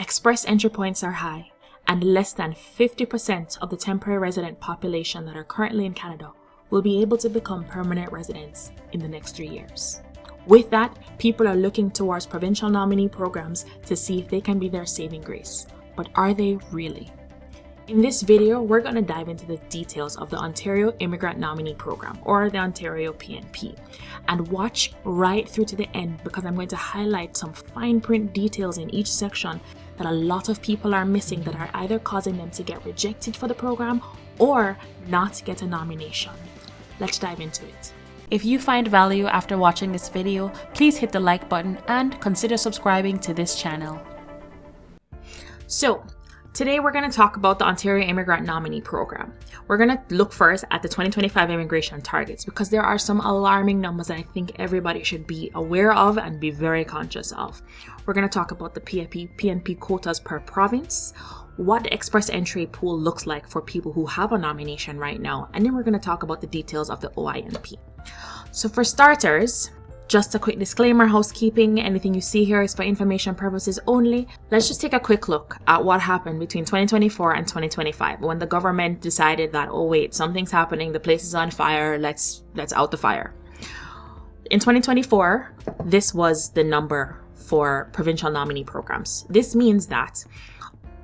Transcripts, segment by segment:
express entry points are high, and less than 50% of the temporary resident population that are currently in Canada will be able to become permanent residents in the next 3 years. With that, people are looking towards provincial nominee programs to see if they can be their saving grace. But are they really? In this video, we're going to dive into the details of the Ontario Immigrant Nominee Program, or the Ontario PNP, and watch right through to the end because I'm going to highlight some fine print details in each section that a lot of people are missing that are either causing them to get rejected for the program or not get a nomination. Let's dive into it. If you find value after watching this video, please hit the like button and consider subscribing to this channel. So, today we're going to talk about the Ontario Immigrant Nominee Program. We're going to look first at the 2025 immigration targets because there are some alarming numbers that I think everybody should be aware of and be very conscious of. We're going to talk about the PNP quotas per province, what the express entry pool looks like for people who have a nomination right now, and then we're going to talk about the details of the OINP. So for starters, just a quick disclaimer, housekeeping, anything you see here is for information purposes only. Let's just take a quick look at what happened between 2024 and 2025 when the government decided that, oh wait, something's happening, the place is on fire, let's out the fire. In 2024, this was the number for provincial nominee programs. This means that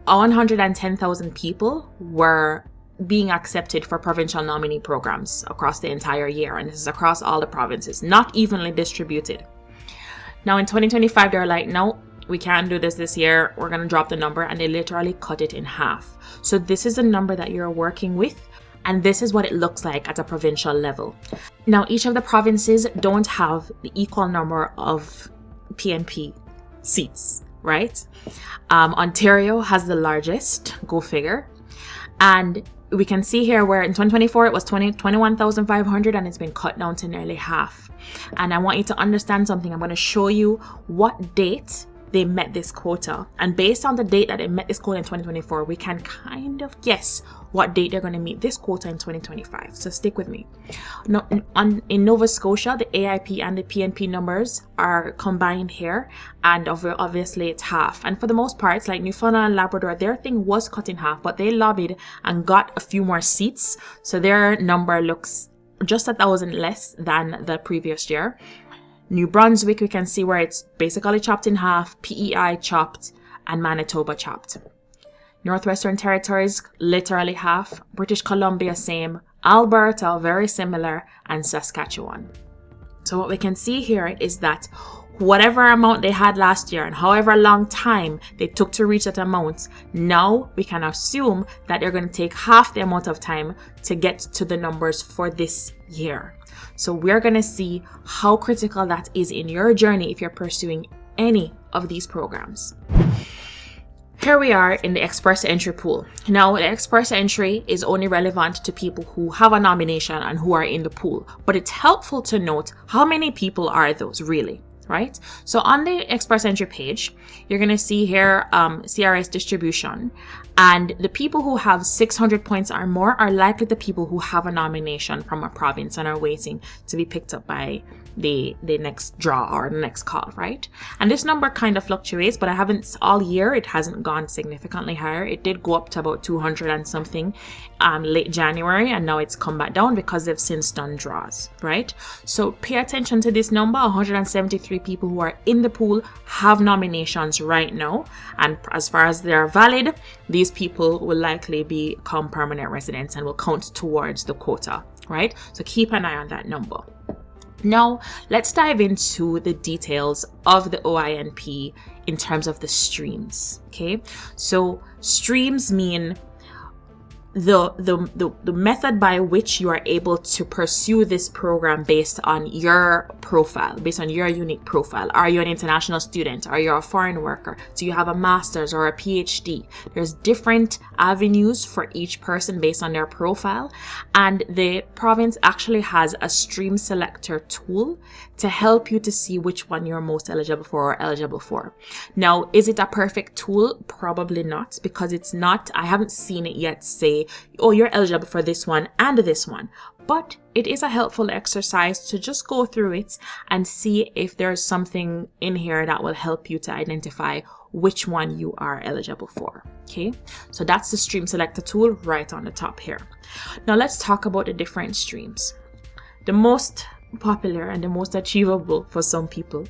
110,000 people were being accepted for provincial nominee programs across the entire year, and this is across all the provinces, not evenly distributed. Now in 2025 they're like, no, we can't do this year, we're going to drop the number, and they literally cut it in half. So this is the number that you're working with, and this is what it looks like at a provincial level. Now each of the provinces don't have the equal number of PNP seats, right? Ontario has the largest, go figure, and we can see here where in 2024 it was 21,500 and it's been cut down to nearly half. And I want you to understand something. I'm going to show you what date they met this quota. And based on the date that they met this quota in 2024, we can kind of guess what date they're going to meet this quota in 2025. So stick with me. Now, in Nova Scotia, the AIP and the PNP numbers are combined here. And obviously it's half. And for the most part, like Newfoundland and Labrador, their thing was cut in half, but they lobbied and got a few more seats. So their number looks just 1,000 less than the previous year. New Brunswick, we can see where it's basically chopped in half, PEI chopped, and Manitoba chopped. Northwestern Territories, literally half. British Columbia, same. Alberta, very similar. And Saskatchewan. So what we can see here is that whatever amount they had last year and however long time they took to reach that amount, now we can assume that they're going to take half the amount of time to get to the numbers for this year. So we're going to see how critical that is in your journey if you're pursuing any of these programs. Here we are in the express entry pool. Now, the express entry is only relevant to people who have a nomination and who are in the pool, but it's helpful to note how many people are those really, right? So on the express entry page, you're going to see here CRS distribution, and the people who have 600 points or more are likely the people who have a nomination from a province and are waiting to be picked up by the next draw or the next call, right? And this number kind of fluctuates, but I haven't all year, it hasn't gone significantly higher. It did go up to about 200 and something late January, and now it's come back down because they've since done draws, right? So pay attention to this number. 173 people who are in the pool have nominations right now, and as far as they're valid, these people will likely become permanent residents and will count towards the quota, right? So keep an eye on that number. Now, let's dive into the details of the OINP in terms of the streams, okay? So streams mean the method by which you are able to pursue this program based on your profile, based on your unique profile. Are you an international student? Are you a foreign worker? Do you have a master's or a PhD? There's different avenues for each person based on their profile, and the province actually has a stream selector tool to help you to see which one you're most eligible for or eligible for. Now, is it a perfect tool? Probably not, because it's not, I haven't seen it yet say, oh, you're eligible for this one and this one. But it is a helpful exercise to just go through it and see if there's something in here that will help you to identify which one you are eligible for. Okay, so that's the stream selector tool right on the top here. Now let's talk about the different streams. The most popular and the most achievable for some people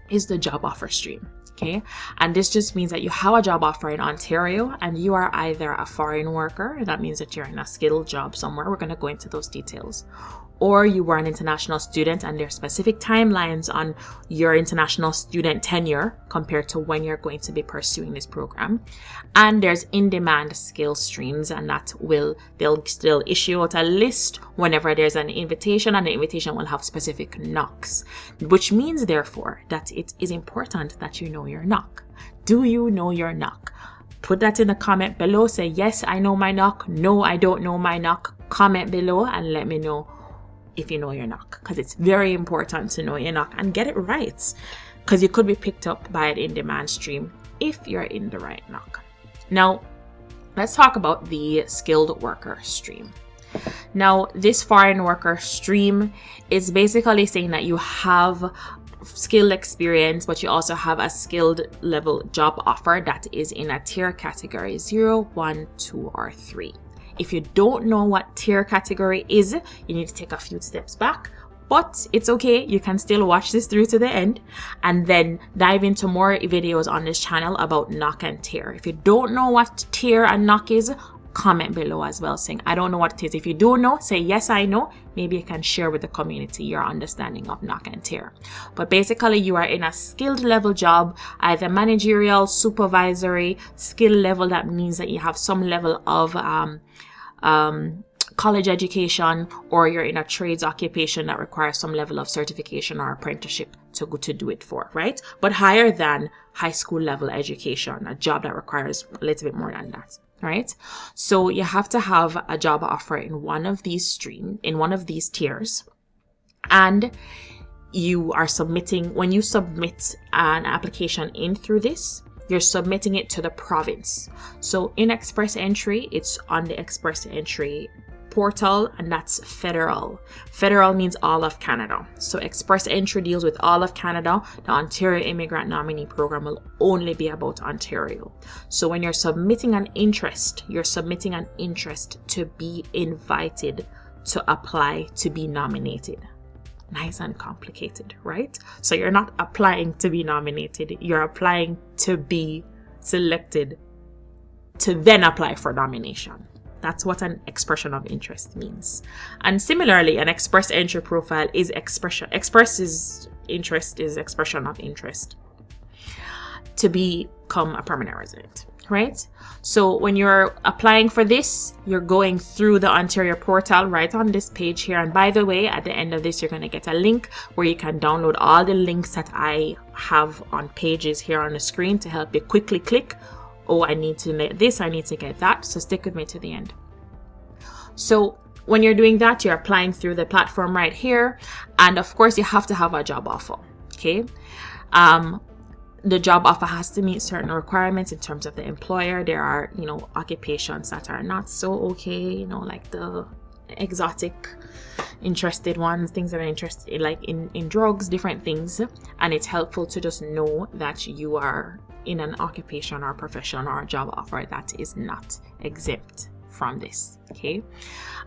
is the job offer stream. Okay, and this just means that you have a job offer in Ontario and you are either a foreign worker, and that means that you're in a skilled job somewhere. We're going to go into those details. Or you were an international student and there are specific timelines on your international student tenure compared to when you're going to be pursuing this program. And there's in-demand skill streams, and they'll still issue out a list whenever there's an invitation, and the invitation will have specific NOCs, which means therefore that it is important that you know your NOC. Do you know your NOC? Put that in the comment below. Say, yes, I know my NOC. No, I don't know my NOC. Comment below and let me know if you know your NOC, because it's very important to know your NOC and get it right, because you could be picked up by an in-demand stream if you're in the right NOC. Now, let's talk about the skilled worker stream. Now, this foreign worker stream is basically saying that you have skilled experience, but you also have a skilled level job offer that is in a tier category 0, 1, 2, or 3. If you don't know what tier category is, you need to take a few steps back, but it's okay. You can still watch this through to the end and then dive into more videos on this channel about NOC and tier. If you don't know what tier and NOC is, comment below as well saying, I don't know what it is. If you do know, say, yes, I know. Maybe you can share with the community your understanding of NOC and tier. But basically, you are in a skilled level job, either managerial, supervisory, skill level. That means that you have some level of college education, or you're in a trades occupation that requires some level of certification or apprenticeship to do it for, right? But higher than high school level education, a job that requires a little bit more than that, right? So you have to have a job offer in one of these tiers, and you are submitting, when you submit an application in through this, you're submitting it to the province. So in Express Entry, it's on the Express Entry portal, and that's federal. Federal means all of Canada. So Express Entry deals with all of Canada. The Ontario Immigrant Nominee Program will only be about Ontario. So when you're submitting an interest, you're submitting an interest to be invited to apply to be nominated. Nice and complicated, right? So you're not applying to be nominated, you're applying to be selected to then apply for nomination. That's what an expression of interest means. And similarly, an express entry profile is expression. Interest is expression of interest to become a permanent resident, right? So when you're applying for this, you're going through the Ontario portal right on this page here. And by the way, at the end of this, you're going to get a link where you can download all the links that I have on pages here on the screen to help you quickly click, oh, I need to get this, I need to get that. So stick with me to the end. So when you're doing that, you're applying through the platform right here. And of course, you have to have a job offer, okay? The job offer has to meet certain requirements in terms of the employer. There are, occupations that are not so okay, like the exotic interested ones, things that are interested like in drugs, different things. And it's helpful to just know that you are in an occupation or profession or a job offer that is not exempt from this, okay?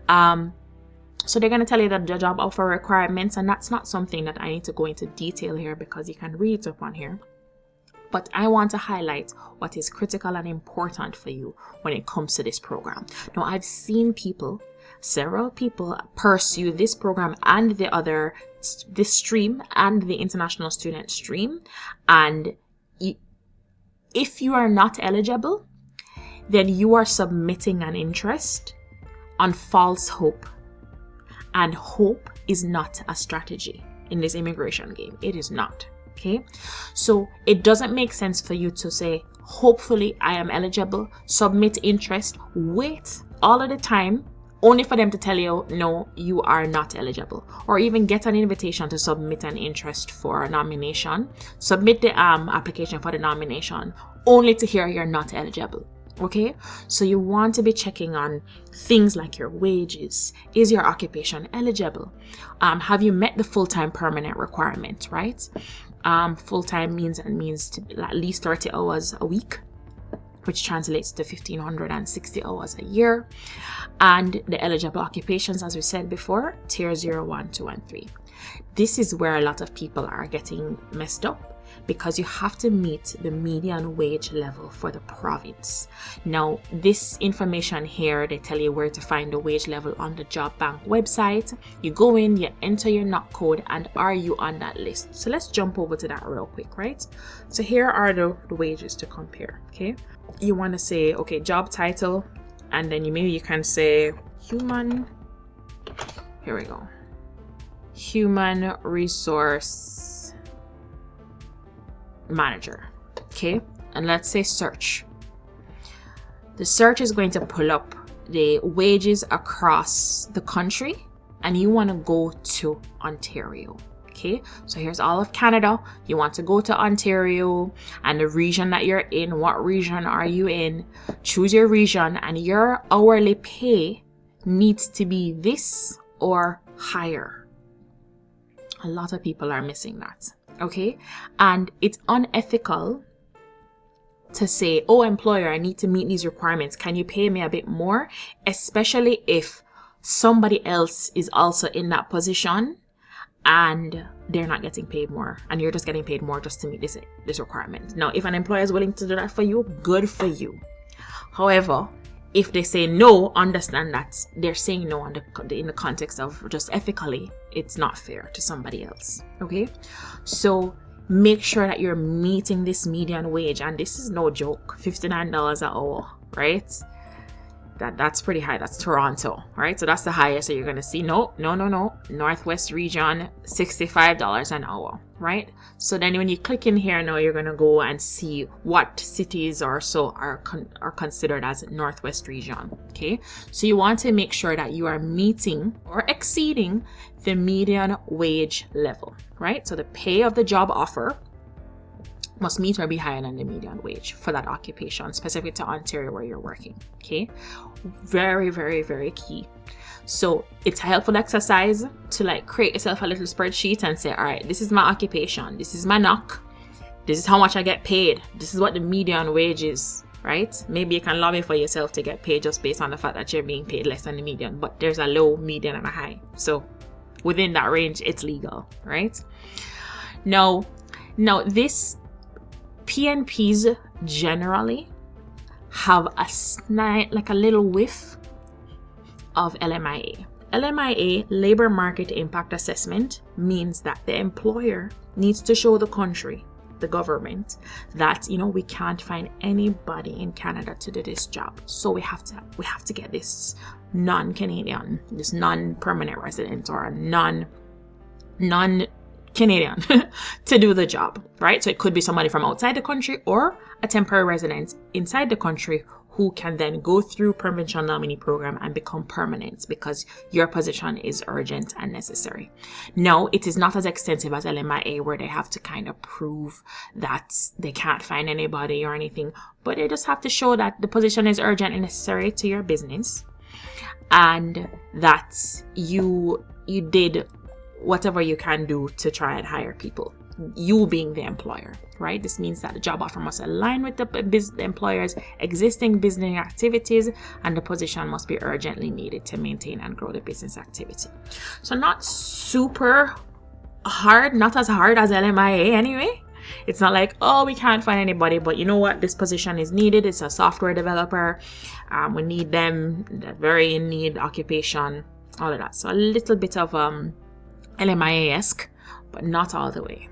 So they're going to tell you that the job offer requirements, and that's not something that I need to go into detail here because you can read it up on here. But I want to highlight what is critical and important for you when it comes to this program. Now, I've seen several people pursue this program and this stream and the international student stream. And if you are not eligible, then you are submitting an interest on false hope. And hope is not a strategy in this immigration game. It is not. Okay, so it doesn't make sense for you to say, hopefully I am eligible, submit interest, wait all of the time, only for them to tell you, no, you are not eligible. Or even get an invitation to submit an interest for a nomination, submit the application for the nomination, only to hear you're not eligible. Okay, so you want to be checking on things like your wages. Is your occupation eligible? Have you met the full-time permanent requirement, right? Full-time means to at least 30 hours a week, which translates to 1,560 hours a year. And the eligible occupations, as we said before, tier 0, 1, 2, and 3. This is where a lot of people are getting messed up, because you have to meet the median wage level for the province. Now, this information here, they tell you where to find the wage level on the job bank website. You go in, you enter your NOC code, and are you on that list? So let's jump over to that real quick, right? So here are the wages to compare, okay? You want to say, okay, job title, and then maybe you can say human resource manager, okay? And let's say search. The search is going to pull up the wages across the country, and you want to go to Ontario, okay? So here's all of Canada. You want to go to Ontario and the region that you're in. What region are you in? Choose your region, and your hourly pay needs to be this or higher. A lot of people are missing that. Okay, and it's unethical to say, oh, employer, I need to meet these requirements. Can you pay me a bit more? Especially if somebody else is also in that position and they're not getting paid more, and you're just getting paid more just to meet this requirement. Now, if an employer is willing to do that for you, good for you. However, if they say no, understand that they're saying no in the context of just ethically, it's not fair to somebody else. Okay, so make sure that you're meeting this median wage, and this is no joke, $59 an hour, right? That's pretty high. That's Toronto, right? So that's the highest that you're gonna see. No. Northwest region, $65 an hour, right? So then when you click in here now, you're gonna go and see what cities or so are considered as Northwest region. Okay, so you want to make sure that you are meeting or exceeding the median wage level, right? So the pay of the job offer must meet or be higher than the median wage for that occupation, specific to Ontario where you're working. Okay, very, very, very key. So it's a helpful exercise to like create yourself a little spreadsheet and say, all right, this is my occupation, this is my NOC, this is how much I get paid, this is what the median wage is, right? Maybe you can lobby for yourself to get paid just based on the fact that you're being paid less than the median, but there's a low, median, and a high. So within that range, it's legal, right? Now this PNPs generally have a little whiff of LMIA. LMIA, Labor Market Impact Assessment, means that the employer needs to show the country, the government, that we can't find anybody in Canada to do this job. So we have to get this non-Canadian, this non-permanent resident or a non-Canadian to do the job, right? So it could be somebody from outside the country or a temporary resident inside the country who can then go through Provincial Nominee Program and become permanent because your position is urgent and necessary. No, it is not as extensive as LMIA where they have to kind of prove that they can't find anybody or anything, but they just have to show that the position is urgent and necessary to your business and that you did whatever you can do to try and hire people, you being the employer, right? This means that the job offer must align with the employer's existing business activities, and the position must be urgently needed to maintain and grow the business activity. So not super hard, not as hard as LMIA anyway. It's not like, oh, we can't find anybody, but you know what? This position is needed. It's a software developer. We need them, very in need occupation, all of that. So a little bit of LMIA-esque, but not all the way.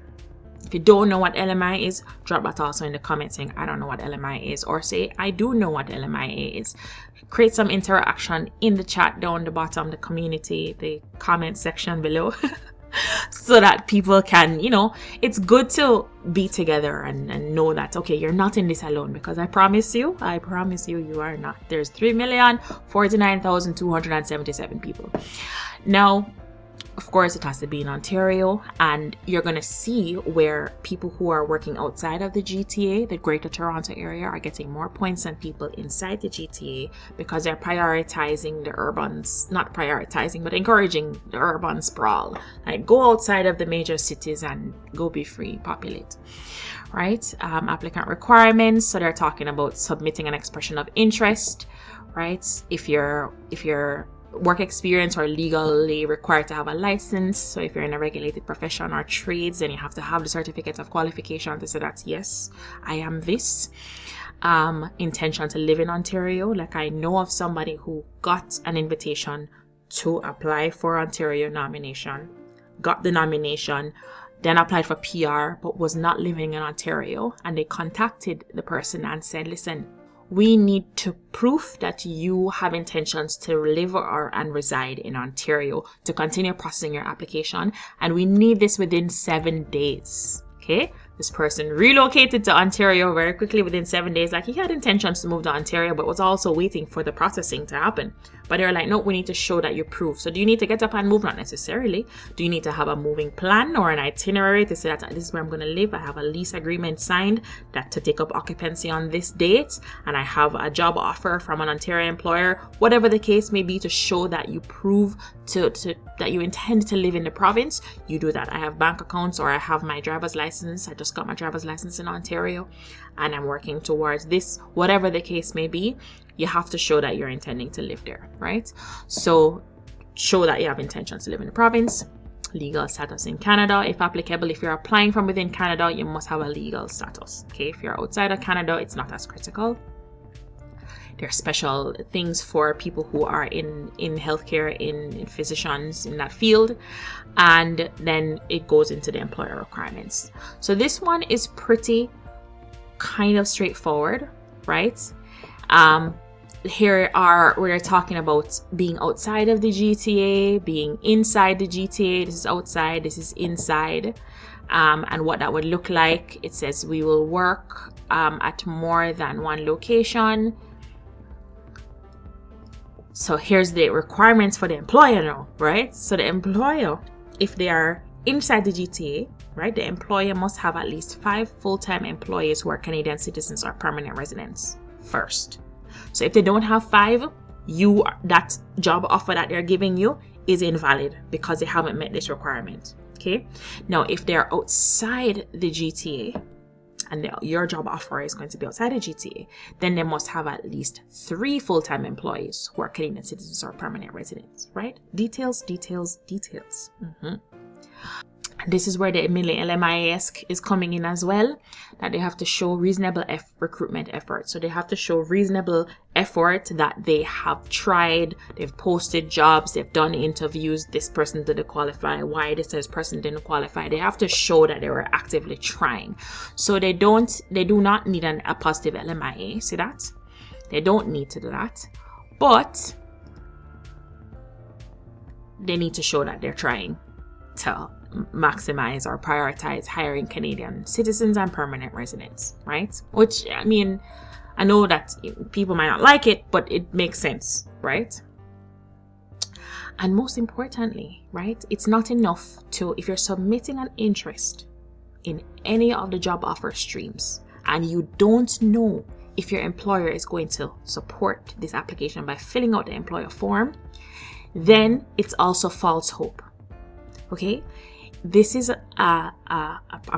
If you don't know what LMIA is, drop that also in the comments saying, I don't know what LMIA is, or say, I do know what LMIA is. Create some interaction in the chat down the bottom, the community, the comment section below, so that people can, it's good to be together and know that, okay, you're not in this alone, because I promise you, you are not. There's 3,049,277 people. Now, of course, it has to be in Ontario, and you're going to see where people who are working outside of the GTA, the Greater Toronto Area, are getting more points than people inside the GTA because they're prioritizing the urbans, not prioritizing, but encouraging the urban sprawl. Like, go outside of the major cities and go be free, populate. Right? Applicant requirements. So they're talking about submitting an expression of interest, right? If you're work experience or legally required to have a license. So if you're in a regulated profession or trades, then you have to have the certificate of qualification to say that, yes, I am this. Intention to live in Ontario. Like, I know of somebody who got an invitation to apply for Ontario nomination, got the nomination, then applied for PR, but was not living in Ontario. And they contacted the person and said, listen, we need to prove that you have intentions to live and reside in Ontario to continue processing your application. And we need this within 7 days. Okay. This person relocated to Ontario very quickly within 7 days. Like, he had intentions to move to Ontario, but was also waiting for the processing to happen. But they're like, no, we need to show that you prove. So do you need to get up and move? Not necessarily. Do you need to have a moving plan or an itinerary to say that this is where I'm going to live? I have a lease agreement signed that to take up occupancy on this date. And I have a job offer from an Ontario employer, whatever the case may be, to show that you prove that you intend to live in the province. You do that. I have bank accounts, or I have my driver's license. I just got my driver's license in Ontario and I'm working towards this, whatever the case may be. You have to show that you're intending to live there, right? So show that you have intentions to live in the province. Legal status in Canada, if applicable. If you're applying from within Canada, you must have a legal status. Okay, if you're outside of Canada, it's not as critical. There are special things for people who are in healthcare, in physicians in that field. And then it goes into the employer requirements. So this one is pretty kind of straightforward, right? Here are we're talking about being outside of the GTA, being inside the GTA. This is outside, this is inside, and what that would look like. It says we will work at more than one location. So here's the requirements for the employer now, right? So the employer, if they are inside the GTA, right, the employer must have at least 5 full-time employees who are Canadian citizens or permanent residents first. So if they don't have 5, that job offer that they're giving you is invalid because they haven't met this requirement. Okay. Now, if they're outside the GTA and your job offer is going to be outside the GTA, then they must have at least 3 full-time employees who are Canadian citizens or permanent residents, right? Details. And this is where the LMIA is coming in as well, that they have to show reasonable recruitment effort. So they have to show reasonable effort that they have tried, they've posted jobs, they've done interviews, this person didn't qualify, why this person didn't qualify. They have to show that they were actively trying. So they do not need a positive LMIA, see that? They don't need to do that. But they need to show that they're trying to maximize or prioritize hiring Canadian citizens and permanent residents, right? Which, I mean, I know that people might not like it, but it makes sense, right? And most importantly, right, it's not enough if you're submitting an interest in any of the job offer streams and you don't know if your employer is going to support this application by filling out the employer form, then it's also false hope. Okay, this is a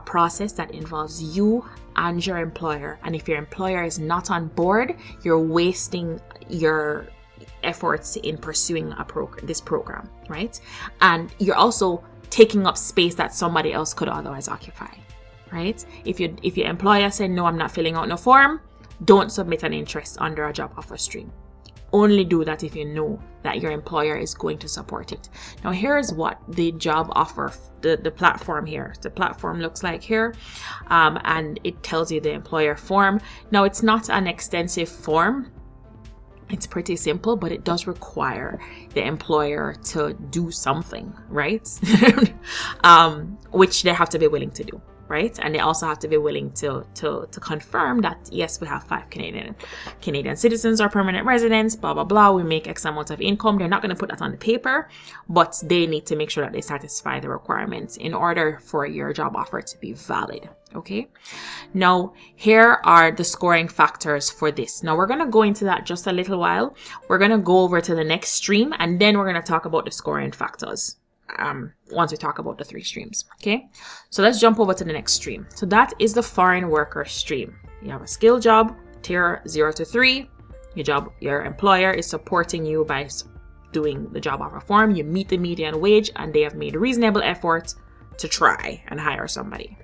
process that involves you and your employer, and if your employer is not on board, you're wasting your efforts in pursuing this program, right? And you're also taking up space that somebody else could otherwise occupy, right? If your employer said, no, I'm not filling out no form, don't submit an interest under a job offer stream. Only do that if you know that your employer is going to support it. Now, here's what the job offer, the platform here. The platform looks like here, and it tells you the employer form. Now, it's not an extensive form. It's pretty simple, but it does require the employer to do something, right? Which they have to be willing to do. right? And they also have to be willing to confirm that, yes, we have 5 Canadian citizens or permanent residents, blah, blah, blah. We make X amount of income. They're not going to put that on the paper, but they need to make sure that they satisfy the requirements in order for your job offer to be valid. Okay. Now, here are the scoring factors for this. Now, we're going to go into that just a little while. We're going to go over to the next stream, and then we're going to talk about the scoring factors. Once we talk about the 3 streams. Okay, so let's jump over to the next stream. So that is the foreign worker stream. You have a skill job, tier 0 to 3. Your employer is supporting you by doing the job offer form. You meet the median wage, and they have made reasonable effort to try and hire somebody.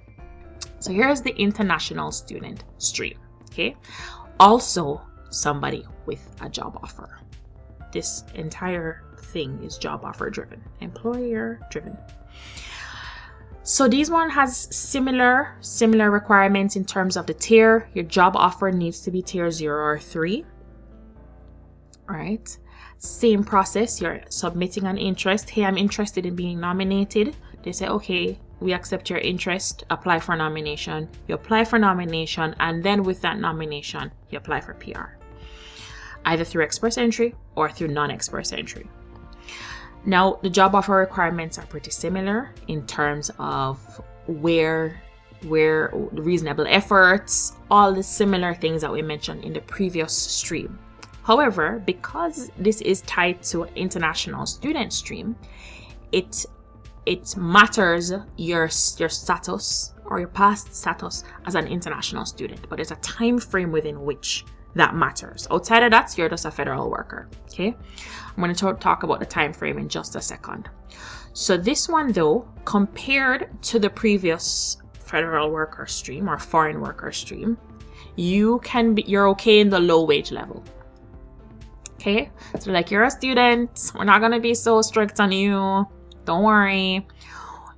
So here's the international student stream. Okay, also somebody with a job offer. This entire thing is job offer driven, employer driven. So this one has similar requirements in terms of the tier. Your job offer needs to be tier 0 or 3. All right, same process. You're submitting an interest. Hey, I'm interested in being nominated. They say, okay, we accept your interest. Apply for nomination. You apply for nomination, and then with that nomination, you apply for PR, either through express entry or through non-express entry. Now, the job offer requirements are pretty similar in terms of where reasonable efforts, all the similar things that we mentioned in the previous stream. However, because this is tied to international student stream, it matters your status or your past status as an international student, but there's a time frame within which that matters. Outside of that, you're just a federal worker. Okay, I'm going to talk about the time frame in just a second. So this one, though, compared to the previous federal worker stream or foreign worker stream, you're okay in the low wage level. Okay, so like, you're a student, we're not going to be so strict on you, don't worry,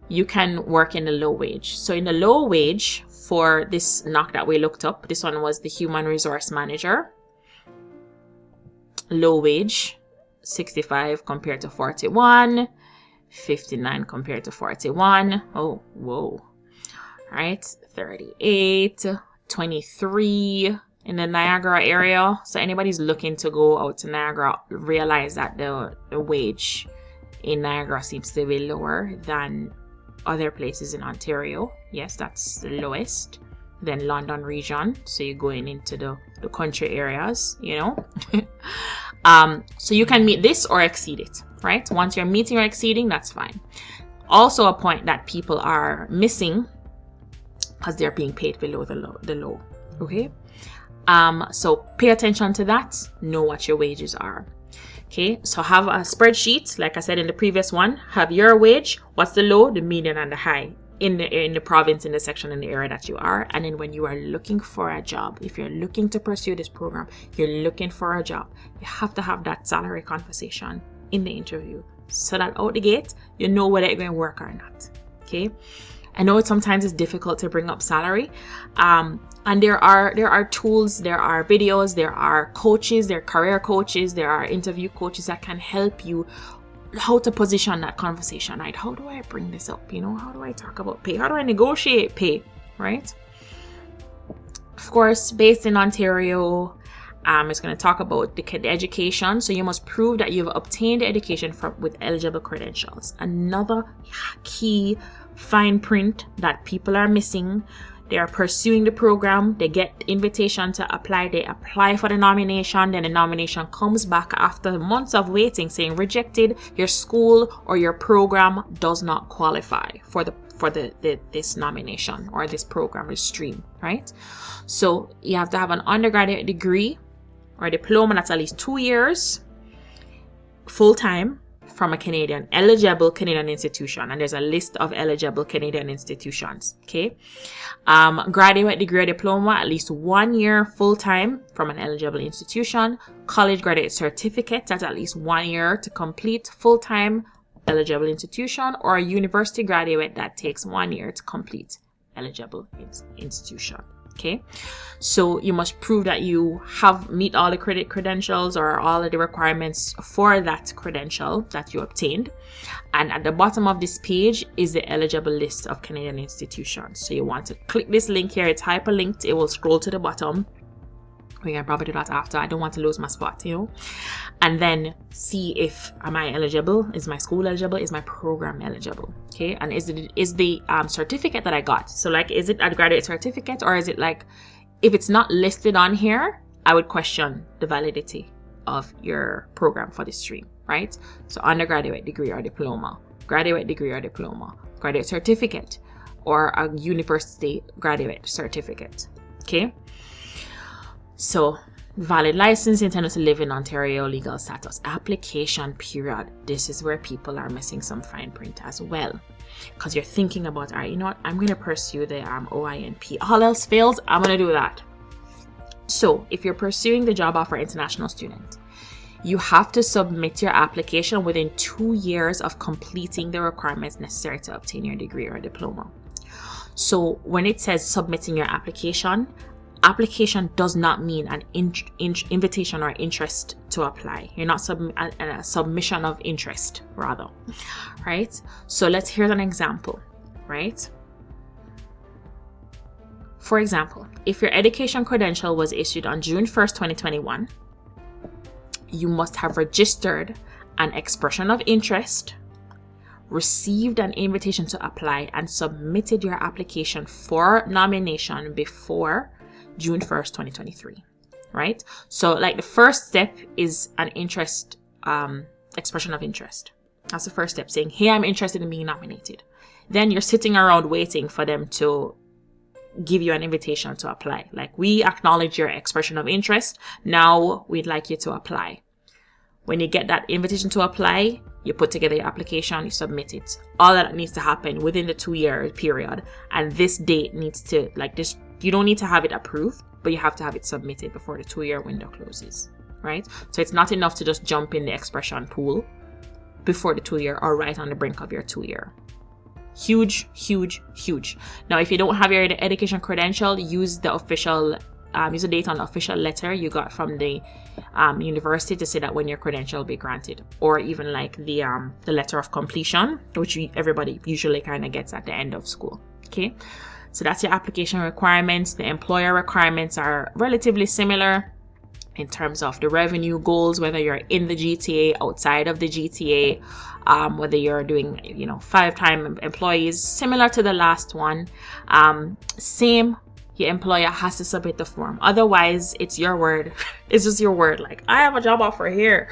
you can work in the low wage. So in the low wage for this NOC that we looked up, this one was the human resource manager. Low wage, 65 compared to 41, 59 compared to 41. Oh, whoa. All right, 38, 23 in the Niagara area. So anybody's looking to go out to Niagara, realize that the wage in Niagara seems to be lower than other places in Ontario. Yes, that's the lowest. Then London region. So you're going into the country areas, you know. So you can meet this or exceed it, right? Once you're meeting or exceeding, that's fine. Also a point that people are missing because they're being paid below the low. Okay. So pay attention to that. Know what your wages are. Okay, so have a spreadsheet, like I said in the previous one. Have your wage, what's the low, the median, and the high in the province, in the section, in the area that you are. And then when you are looking for a job, if you're looking to pursue this program, you're looking for a job, you have to have that salary conversation in the interview, so that out the gate, you know whether it's going to work or not. Okay, I know sometimes it's difficult to bring up salary. And there are tools, there are videos, there are coaches, there are career coaches, there are interview coaches that can help you how to position that conversation, right? How do I bring this up? You know, how do I talk about pay? How do I negotiate pay, right? Of course, based in Ontario, it's going to talk about the education. So you must prove that you've obtained education with eligible credentials. Another key fine print that people are missing. They are pursuing the program, they get invitation to apply, they apply for the nomination, then the nomination comes back after months of waiting saying rejected, your school or your program does not qualify for this nomination or this program, this stream, right? So you have to have an undergraduate degree or diploma that's at least 2 years full-time from a eligible Canadian institution, and there's a list of eligible Canadian institutions. Okay, graduate degree or diploma at least 1 year full-time from an eligible institution, college graduate certificate that's at least 1 year to complete full-time eligible institution, or a university graduate that takes 1 year to complete eligible institution. Okay, so you must prove that you have meet all the credentials or all of the requirements for that credential that you obtained. And at the bottom of this page is the eligible list of Canadian institutions. So you want to click this link here. It's hyperlinked. It will scroll to the bottom. We can probably do that after. I don't want to lose my spot, and then see if am I eligible, is my school eligible, is my program eligible, okay? And is the certificate that I got, so like, is it a graduate certificate, or is it like, if it's not listed on here, I would question the validity of your program for this stream, right? So undergraduate degree or diploma, graduate degree or diploma, graduate certificate, or a university graduate certificate, okay? So, valid license, intended to live in Ontario, legal status, application period. This is where people are missing some fine print as well. Because you're thinking about, all right, you know what, I'm going to pursue the OINP. All else fails, I'm going to do that. So, if you're pursuing the job offer international student, you have to submit your application within 2 years of completing the requirements necessary to obtain your degree or diploma. So, when it says submitting your application does not mean an invitation or interest to apply. You're not a submission of interest, rather, right? So here's an example, right? For example, if your education credential was issued on June 1st, 2021, you must have registered an expression of interest, received an invitation to apply, and submitted your application for nomination before June 1st, 2023, right? So like the first step is an interest, expression of interest. That's the first step, saying, hey, I'm interested in being nominated. Then you're sitting around waiting for them to give you an invitation to apply. Like, we acknowledge your expression of interest. Now we'd like you to apply. When you get that invitation to apply, you put together your application, you submit it. All that needs to happen within the 2-year period. And this date needs to, like this, you don't need to have it approved, but you have to have it submitted before the 2-year window closes, right? So it's not enough to just jump in the expression pool before the 2-year or right on the brink of your 2-year. Huge, huge, huge. Now, if you don't have your education credential, use the official, use the date on the official letter you got from the university to say that when your credential will be granted, or even like the letter of completion, which everybody usually kind of gets at the end of school. Okay, so that's your application requirements. The employer requirements are relatively similar in terms of the revenue goals, whether you're in the GTA, outside of the GTA, whether you're doing, 5-time employees, similar to the last one. Same, your employer has to submit the form. Otherwise, it's your word. It's just your word. Like, I have a job offer here.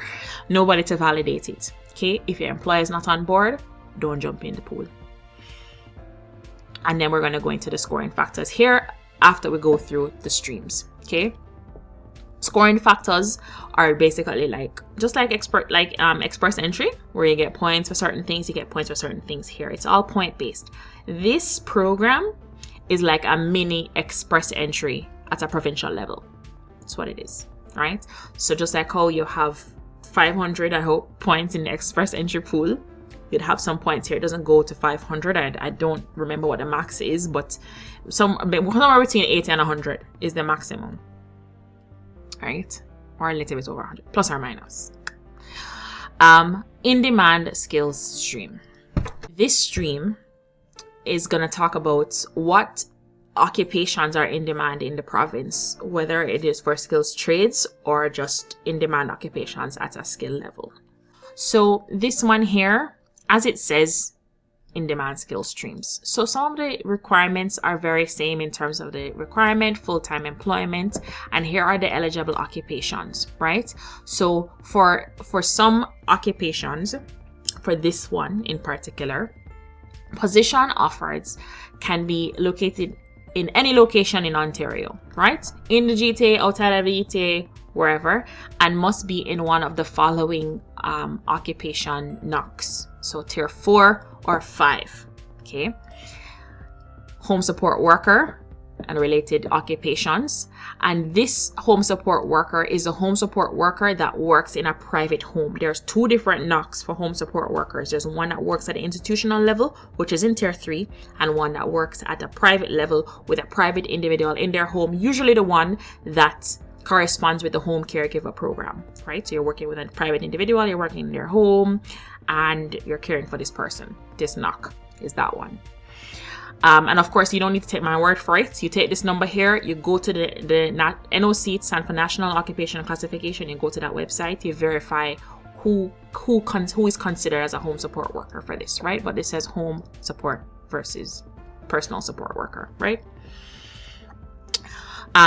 Nobody to validate it. Okay, if your employer is not on board, don't jump in the pool. And then we're going to go into the scoring factors here after we go through the streams. Okay. Scoring factors are basically like just like express entry, where you get points for certain things, you get points for certain things here. It's all point based. This program is like a mini express entry at a provincial level. That's what it is, right? So just like how you have 500, I hope, points in the express entry pool, you'd have some points here. It doesn't go to 500. I don't remember what the max is, but somewhere between 80 and 100 is the maximum. Right? Or a little bit over 100, plus or minus. In-demand skills stream. This stream is going to talk about what occupations are in demand in the province, whether it is for skills trades or just in-demand occupations at a skill level. So this one here, as it says, in-demand skill streams. So some of the requirements are very same in terms of the requirement, full-time employment, and here are the eligible occupations, right? So for some occupations, for this one in particular, position offered can be located in any location in Ontario, right? In the GTA, outside of the GTA, wherever, and must be in one of the following occupation NOCs. So tier 4 or 5, okay? Home support worker, and related occupations. And this home support worker is a home support worker that works in a private home. There's two different NOCs for home support workers. There's one that works at the institutional level, which is in tier 3, and one that works at a private level with a private individual in their home, usually the one that corresponds with the home caregiver program, right? So you're working with a private individual, you're working in their home, and you're caring for this person. This NOC is that one. And of course, you don't need to take my word for it. You take this number here, you go to the NOC, it stands for National Occupational Classification. You go to that website, you verify who is considered as a home support worker for this, right? But this says home support versus personal support worker, right?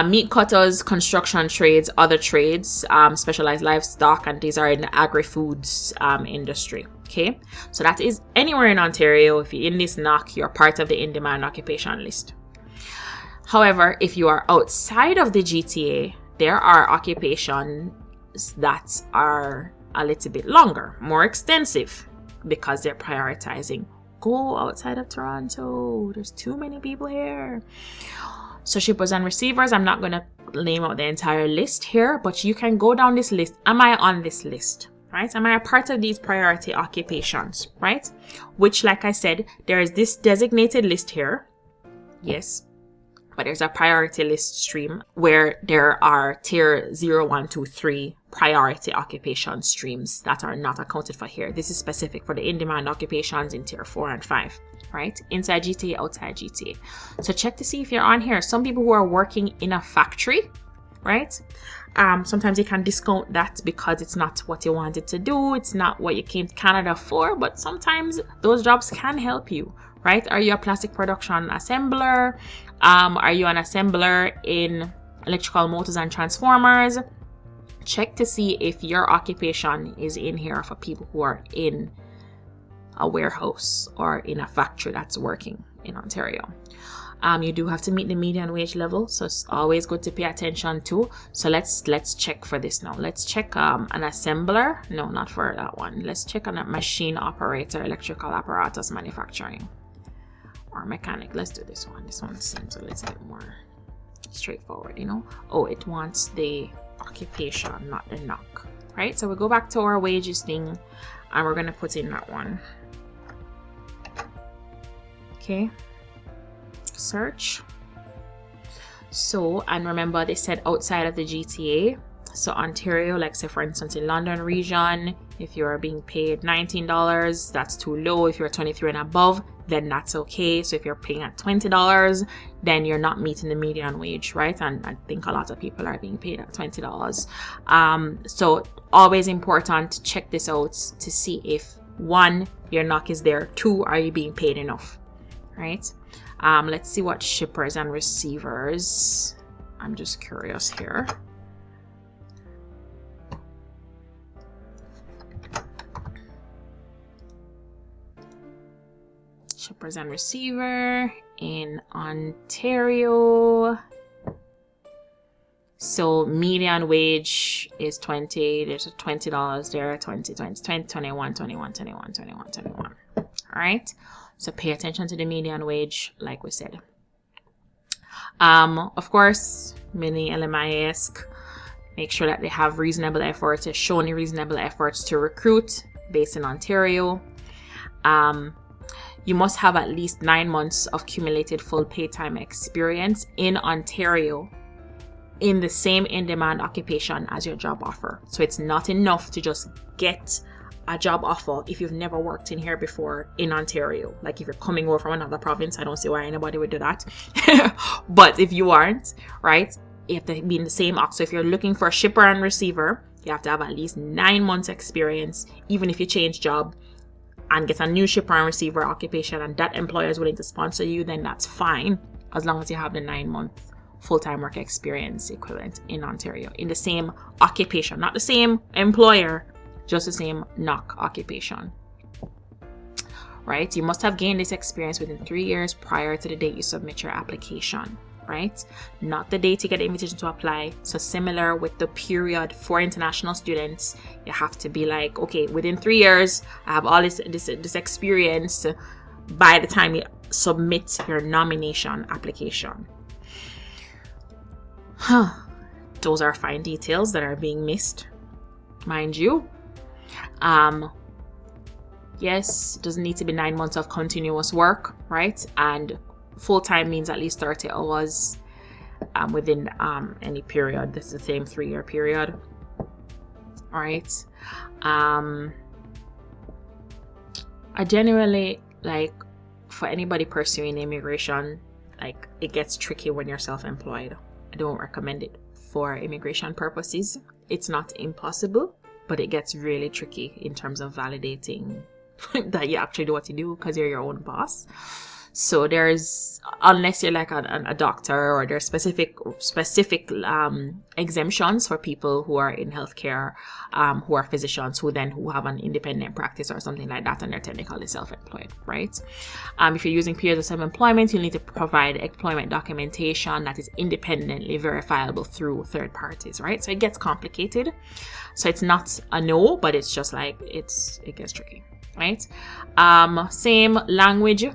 Meat cutters, construction trades, other trades, specialized livestock, and these are in the agri-foods industry. Okay, so that is anywhere in Ontario. If you're in this NOC, you're part of the in-demand occupation list. However, if you are outside of the GTA, there are occupations that are a little bit longer, more extensive, because they're prioritizing. Go outside of Toronto. There's too many people here. So shippers and receivers, I'm not going to name out the entire list here, but you can go down this list. Am I on this list? Right? Am I a part of these priority occupations? Right? Which, like I said, there is this designated list here. Yes. But there's a priority list stream where there are tier 0, 1, 2, 3 priority occupation streams that are not accounted for here. This is specific for the in-demand occupations in tier 4 and 5. Right? Inside GTA, outside GTA. So check to see if you're on here. Some people who are working in a factory, right? Sometimes you can discount that because it's not what you wanted to do. It's not what you came to Canada for, but sometimes those jobs can help you, right? Are you a plastic production assembler? Are you an assembler in electrical motors and transformers? Check to see if your occupation is in here for people who are in a warehouse or in a factory that's working in Ontario. You do have to meet the median wage level, so it's always good to pay attention to. So let's check for this now. Let's check an assembler. No, not for that one. Let's check on a machine operator, electrical apparatus manufacturing, or mechanic. Let's do this one. This one seems a little bit more straightforward, you know. Oh, it wants the occupation, not the NOC, right? So we go back to our wages thing, and we're gonna put in that one. Okay. Search. So, and remember they said outside of the GTA. So Ontario, like say for instance in London region, if you are being paid $19, that's too low. If you're 23 and above, then that's okay. So if you're paying at $20, then you're not meeting the median wage, right? And I think a lot of people are being paid at $20. So always important to check this out to see if 1, your NOC is there, 2, are you being paid enough, right? Let's see what shippers and receivers. I'm just curious here. Shippers and receiver in Ontario. So median wage is 20. There's a $20 there. 20, 20, 20, 21, 21, 21, 21, 21. All right. So pay attention to the median wage, like we said. Of course, many LMIA make sure that they have reasonable efforts, showing reasonable efforts to recruit based in Ontario. You must have at least 9 months of cumulated full pay time experience in Ontario in the same in-demand occupation as your job offer. So it's not enough to just get a job offer if you've never worked in here before in Ontario. Like if you're coming over from another province, I don't see why anybody would do that. But if you aren't, right, you have to be in the same ox. So if you're looking for a shipper and receiver, you have to have at least 9 months experience. Even if you change job and get a new shipper and receiver occupation and that employer is willing to sponsor you, then that's fine, as long as you have the 9-month full-time work experience equivalent in Ontario in the same occupation, not the same employer, just the same NOC occupation, right? You must have gained this experience within 3 years prior to the date you submit your application, right? Not the date you get the invitation to apply. So similar with the period for international students, you have to be like, okay, within 3 years, I have all this experience by the time you submit your nomination application. Those are fine details that are being missed, mind you. Yes, it doesn't need to be 9 months of continuous work, right? And full-time means at least 30 hours within any period. This is the same 3-year period. All right. I generally, like, for anybody pursuing immigration, like, it gets tricky when you're self-employed. I don't recommend it for immigration purposes. It's not impossible, but it gets really tricky in terms of validating that you actually do what you do because you're your own boss. So there's, unless you're like a doctor, or there's specific exemptions for people who are in healthcare, who are physicians, who have an independent practice or something like that, and they're technically self-employed, right? If you're using periods of self-employment, you'll need to provide employment documentation that is independently verifiable through third parties, right? So it gets complicated. So it's not a no, but it's just like it gets tricky, right? Same language.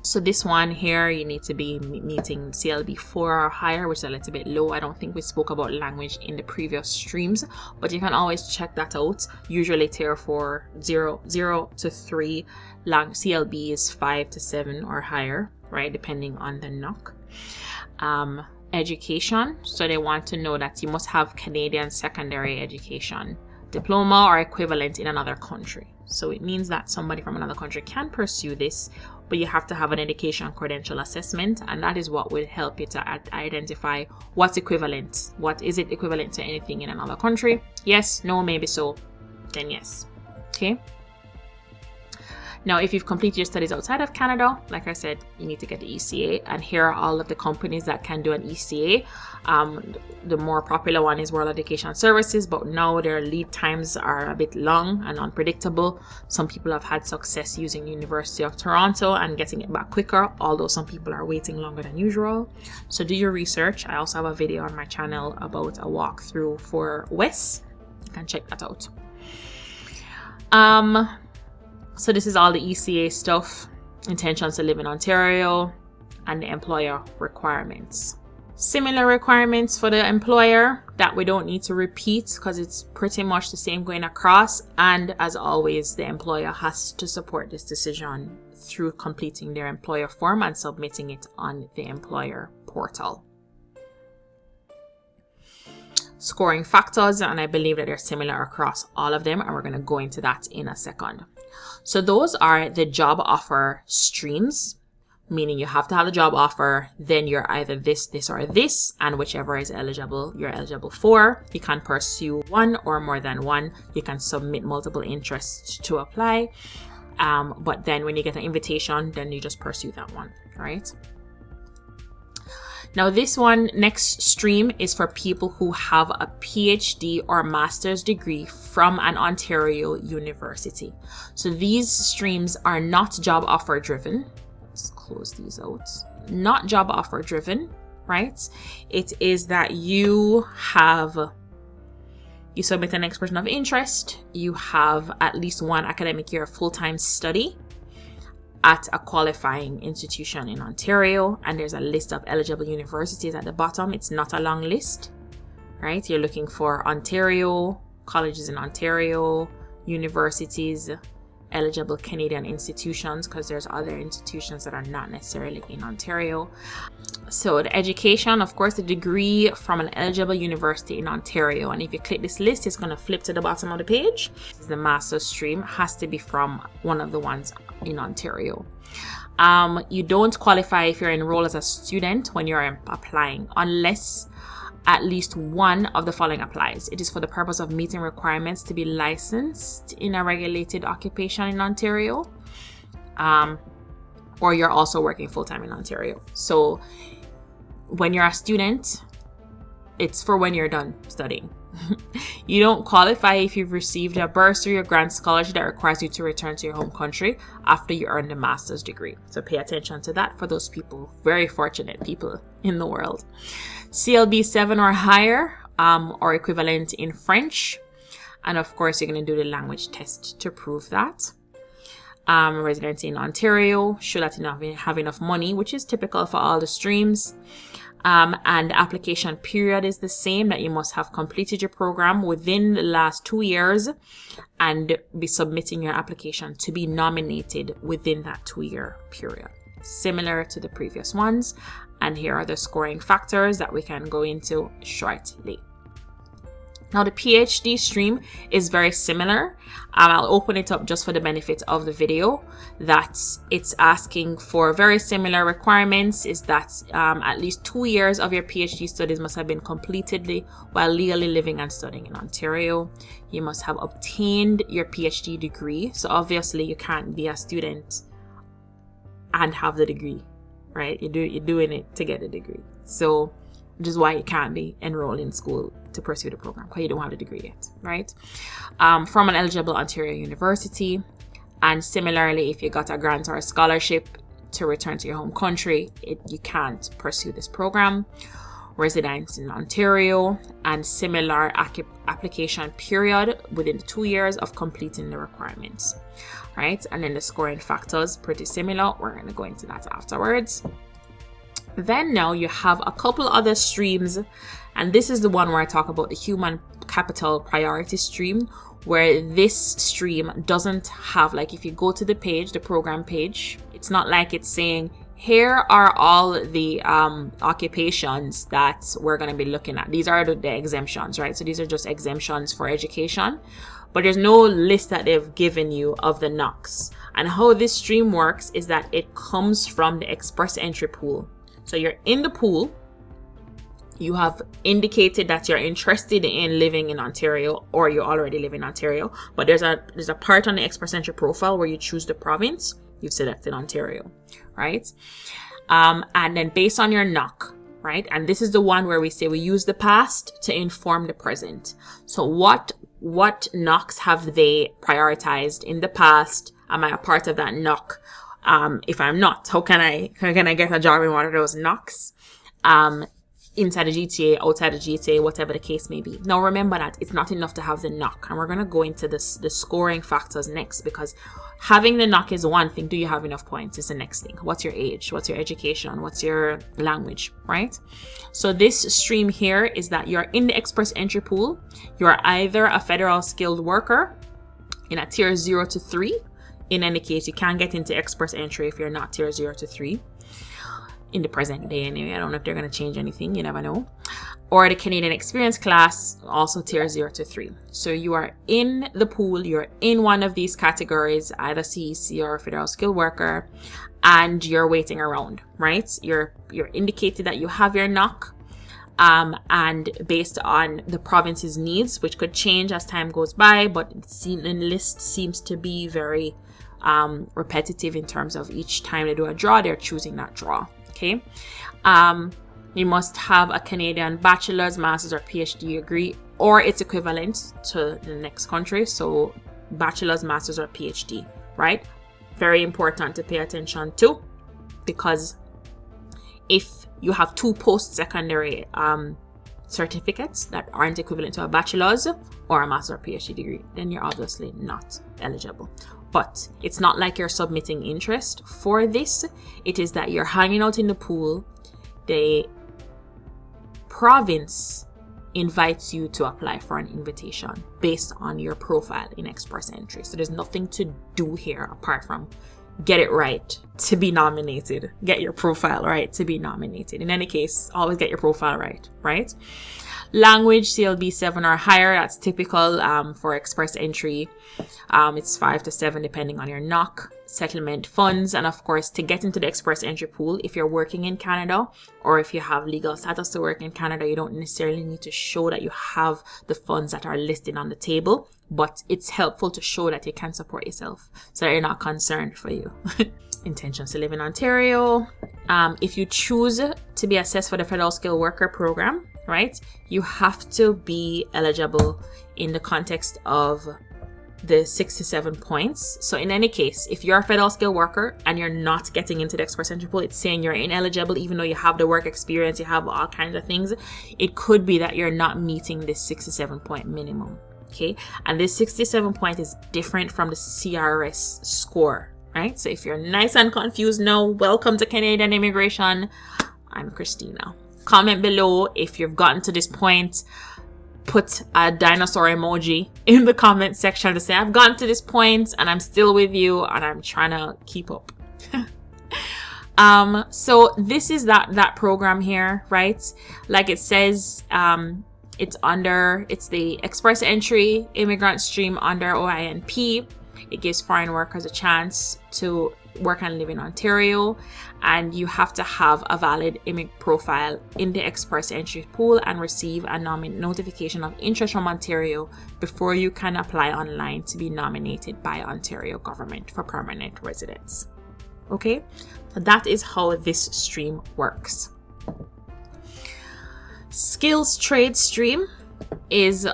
So this one here, you need to be meeting CLB 4 or higher, which is a little bit low. I don't think we spoke about language in the previous streams, but you can always check that out. Usually tier 4, 0 to 3, CLB is 5 to 7 or higher, right? Depending on the NOC. Education. So they want to know that you must have Canadian secondary education, diploma or equivalent in another country. So it means that somebody from another country can pursue this, but you have to have an education credential assessment, and that is what will help you to identify what's equivalent. What is it equivalent to anything in another country? Yes, no, maybe so. Then yes. Okay. Now, if you've completed your studies outside of Canada, like I said, you need to get the ECA, and here are all of the companies that can do an ECA. The more popular one is World Education Services, but now their lead times are a bit long and unpredictable. Some people have had success using University of Toronto and getting it back quicker, although some people are waiting longer than usual. So do your research. I also have a video on my channel about a walkthrough for WES. You can check that out. So this is all the ECA stuff, intentions to live in Ontario, and the employer requirements. Similar requirements for the employer that we don't need to repeat because it's pretty much the same going across. And as always, the employer has to support this decision through completing their employer form and submitting it on the employer portal. Scoring factors, and I believe that they're similar across all of them, and we're going to go into that in a second. So those are the job offer streams, meaning you have to have the job offer, then you're either this, or this, and whichever is eligible, you're eligible for. You can pursue one or more than one. You can submit multiple interests to apply. But then when you get an invitation, then you just pursue that one, right? Now this one, next stream, is for people who have a PhD or master's degree from an Ontario university. So these streams are not job offer driven. Let's close these out. Not job offer driven, right? It is that you submit an expression of interest. You have at least one academic year of full-time study at a qualifying institution in Ontario, and there's a list of eligible universities at the bottom. It's not a long list, right? You're looking for Ontario, colleges in Ontario, universities, eligible Canadian institutions, because there's other institutions that are not necessarily in Ontario. So the education, of course, the degree from an eligible university in Ontario. And if you click this list, it's going to flip to the bottom of the page. The master's stream has to be from one of the ones in Ontario. You don't qualify if you're enrolled as a student when you're applying, unless at least one of the following applies. It is for the purpose of meeting requirements to be licensed in a regulated occupation in Ontario, or you're also working full-time in Ontario. So when you're a student, it's for when you're done studying. You don't qualify if you've received a bursary or grant scholarship that requires you to return to your home country after you earn the master's degree. So pay attention to that for those people, very fortunate people in the world. CLB 7 or higher, or equivalent in French. And of course, you're going to do the language test to prove that. Residency in Ontario, show that you have enough money, which is typical for all the streams. And the application period is the same, that you must have completed your program within the last 2 years and be submitting your application to be nominated within that 2-year period, similar to the previous ones. And here are the scoring factors that we can go into shortly. Now, the PhD stream is very similar. I'll open it up just for the benefit of the video. That it's asking for very similar requirements, is that at least 2 years of your PhD studies must have been completed while legally living and studying in Ontario. You must have obtained your PhD degree. So obviously you can't be a student and have the degree, right? You're doing it to get a degree. So which is why you can't be enrolled in school to pursue the program, because you don't have a degree yet, right? From an eligible Ontario university. And similarly, if you got a grant or a scholarship to return to your home country, you can't pursue this program. Residence in Ontario, and similar application period within 2 years of completing the requirements, right? And then the scoring factors, pretty similar. We're going to go into that afterwards. Then now you have a couple other streams, and this is the one where I talk about the human capital priority stream, where this stream doesn't have, like, if you go to the page, the program page, it's not like it's saying, here are all the occupations that we're going to be looking at. These are the exemptions, right? So these are just exemptions for education, but there's no list that they've given you of the NOCs. And how this stream works is that it comes from the express entry pool. So you're in the pool, you have indicated that you're interested in living in Ontario, or you already live in Ontario, but there's a part on the express entry profile where you choose the province. You've selected Ontario, right? And then based on your NOC, right? And this is the one where we say we use the past to inform the present. So what NOCs have they prioritized in the past? Am I a part of that NOC? If I'm not, how can I get a job in one of those NOCs? Inside the GTA, outside the GTA, whatever the case may be. Now remember that it's not enough to have the NOC, and we're going to go into the scoring factors next, because having the NOC is one thing. Do you have enough points is the next thing. What's your age? What's your education? What's your language, right? So this stream here is that you're in the express entry pool. You're either a federal skilled worker in a tier 0 to 3. In any case, you can't get into express entry if you're not tier 0 to 3. In the present day anyway. I don't know if they're going to change anything. You never know. Or the Canadian experience class, also tier 0 to 3. So you are in the pool. You're in one of these categories, either CEC or federal skilled worker, and you're waiting around, right? You're indicated that you have your NOC. And based on the province's needs, which could change as time goes by, but the list seems to be very repetitive in terms of each time they do a draw, they're choosing that draw. Okay. You must have a Canadian bachelor's, master's, or PhD degree, or its equivalent to the next country. So bachelor's, master's, or PhD, right? Very important to pay attention to, because if you have 2 post-secondary certificates that aren't equivalent to a bachelor's or a master's or PhD degree, then you're obviously not eligible. But it's not like you're submitting interest for this. It is that you're hanging out in the pool. The province invites you to apply for an invitation based on your profile in express entry. So there's nothing to do here apart from get it right to be nominated. Get your profile right to be nominated. In any case, always get your profile right, right? Language, CLB 7 or higher. That's typical for express entry. It's 5 to 7 depending on your NOC. Settlement funds, and of course, to get into the express entry pool, if you're working in Canada or if you have legal status to work in Canada, you don't necessarily need to show that you have the funds that are listed on the table, but it's helpful to show that you can support yourself so that you're not concerned for you. Intentions to live in Ontario. If you choose to be assessed for the federal skilled worker program, right, you have to be eligible in the context of the 67 points. So in any case, if you're a federal skilled worker and you're not getting into the express entry pool, it's saying you're ineligible even though you have the work experience, you have all kinds of things. It could be that you're not meeting this 67 point minimum. Okay, and this 67 point is different from the CRS score, right? So if you're nice and confused now, welcome to Canadian immigration. I'm Christina. Comment below if you've gotten to this point. Put a dinosaur emoji in the comment section to say, I've gotten to this point and I'm still with you and I'm trying to keep up. So this is that program here, right? Like it says, it's the express entry immigrant stream under OINP. It gives foreign workers a chance to work and live in Ontario, and you have to have a valid immigrant profile in the express entry pool and receive a notification of interest from Ontario before you can apply online to be nominated by Ontario government for permanent residence. Okay, so that is how this stream works. Skills trade stream is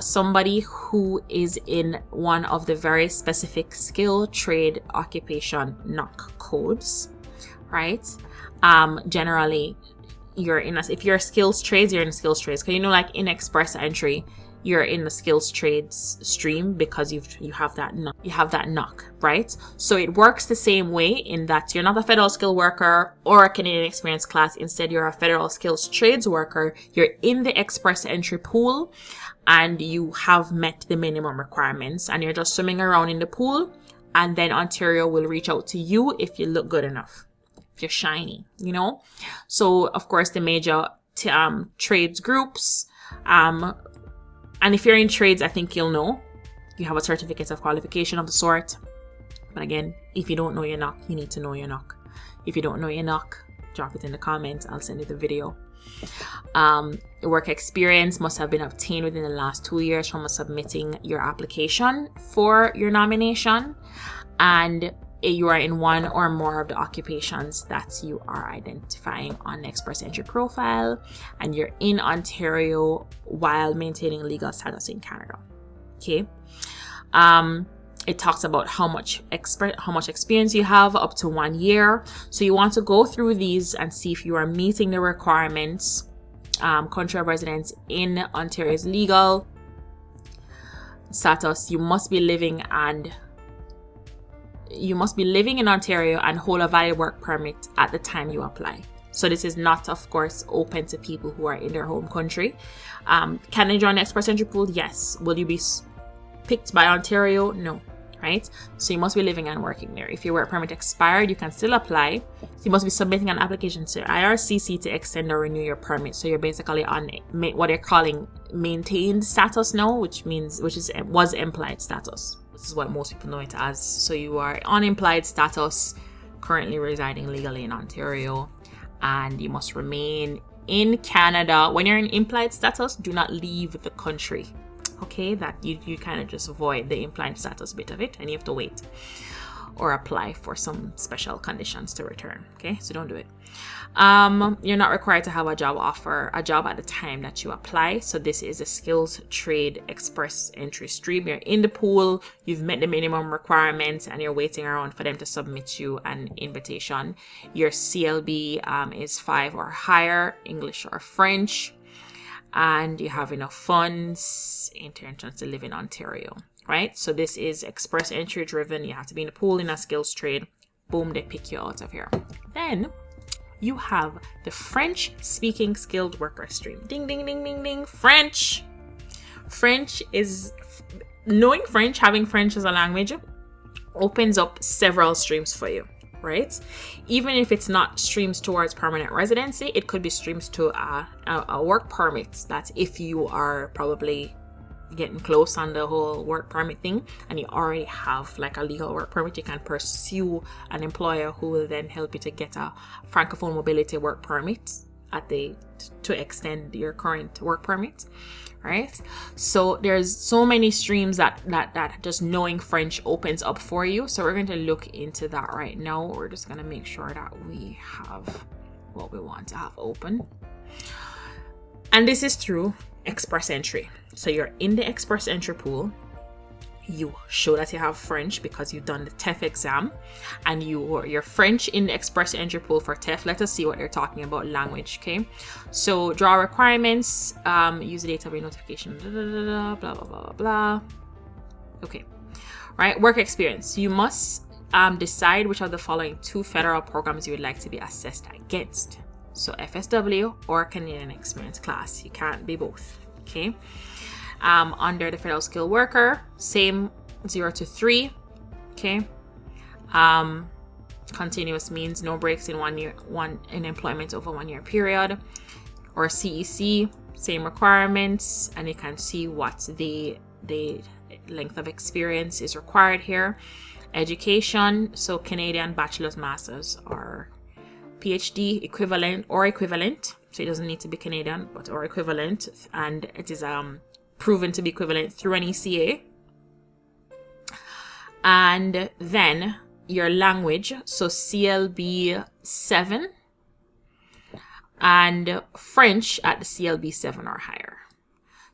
somebody who is in one of the very specific skill trade occupation NOC codes, right? Generally if you're skills trades, you're in skills trades, because like in express entry you're in the skills trades stream because you have that NOC, right? So it works the same way in that you're not a federal skilled worker or a Canadian experience class. Instead, you're a federal skills trades worker. You're in the express entry pool and you have met the minimum requirements and you're just swimming around in the pool, and then Ontario will reach out to you if you look good enough, if you're shiny, So of course the major trades groups, and if you're in trades, I think you'll know. You have a certificate of qualification of the sort. But again, if you don't know your NOC, you need to know your NOC. If you don't know your NOC, drop it in the comments. I'll send you the video. Work experience must have been obtained within the last 2 years from submitting your application for your nomination. And you are in one or more of the occupations that you are identifying on the express entry profile, and you're in Ontario while maintaining legal status in Canada. Okay. It talks about how much experience you have, up to 1 year. So you want to go through these and see if you are meeting the requirements. Country of residence in Ontario's legal status. You must be living in Ontario and hold a valid work permit at the time you apply. So this is not, of course, open to people who are in their home country. Can they join the express entry pool? Yes. Will you be picked by Ontario? No. Right? So you must be living and working there. If your work permit expired, you can still apply. So you must be submitting an application to IRCC to extend or renew your permit. So you're basically on what they're calling maintained status now, which was implied status. This is what most people know it as. So you are on implied status, currently residing legally in Ontario, and you must remain in Canada. When you're in implied status, do not leave the country. Okay, that you kind of just avoid the implied status bit of it, and you have to wait or apply for some special conditions to return. Okay, so don't do it. You're not required to have a job at the time that you apply. So this is a skills trade express entry stream. You're in the pool, you've met the minimum requirements, and you're waiting around for them to submit you an invitation. Your CLB is 5 or higher, English or French, and you have enough funds, intentions to live in Ontario, right? So this is express entry driven. You have to be in the pool in a skills trade. Boom, they pick you out of here. Then you have the French speaking skilled worker stream. Ding, ding, ding, ding, ding. French is knowing French, having French as a language opens up several streams for you, right? Even if it's not streams towards permanent residency, it could be streams to a work permit. That if you are probably getting close on the whole work permit thing and you already have like a legal work permit, you can pursue an employer who will then help you to get a francophone mobility work permit to extend your current work permit, right? So there's so many streams that just knowing French opens up for you. So we're going to look into that right now. We're just going to make sure that we have what we want to have open, and this is through express entry. So you're in the express entry pool, you show that you have French because you've done the TEF exam, and you're French in the express entry pool for TEF. Let us see what they're talking about language. Okay, so draw requirements, use the date of your notification, blah blah blah blah blah. Okay, right. Work experience. You must decide which of the following 2 federal programs you would like to be assessed against. So FSW or Canadian Experience class. You can't be both. Okay. Under the federal skilled worker, same 0 to 3. Okay. Continuous means no breaks in in employment over 1 year period. Or CEC, same requirements, and you can see what the length of experience is required here. Education, so Canadian bachelor's, master's, or PhD equivalent, so it doesn't need to be Canadian, but or equivalent, and it is proven to be equivalent through an ECA. And then your language, so CLB 7 and French at the CLB 7 or higher.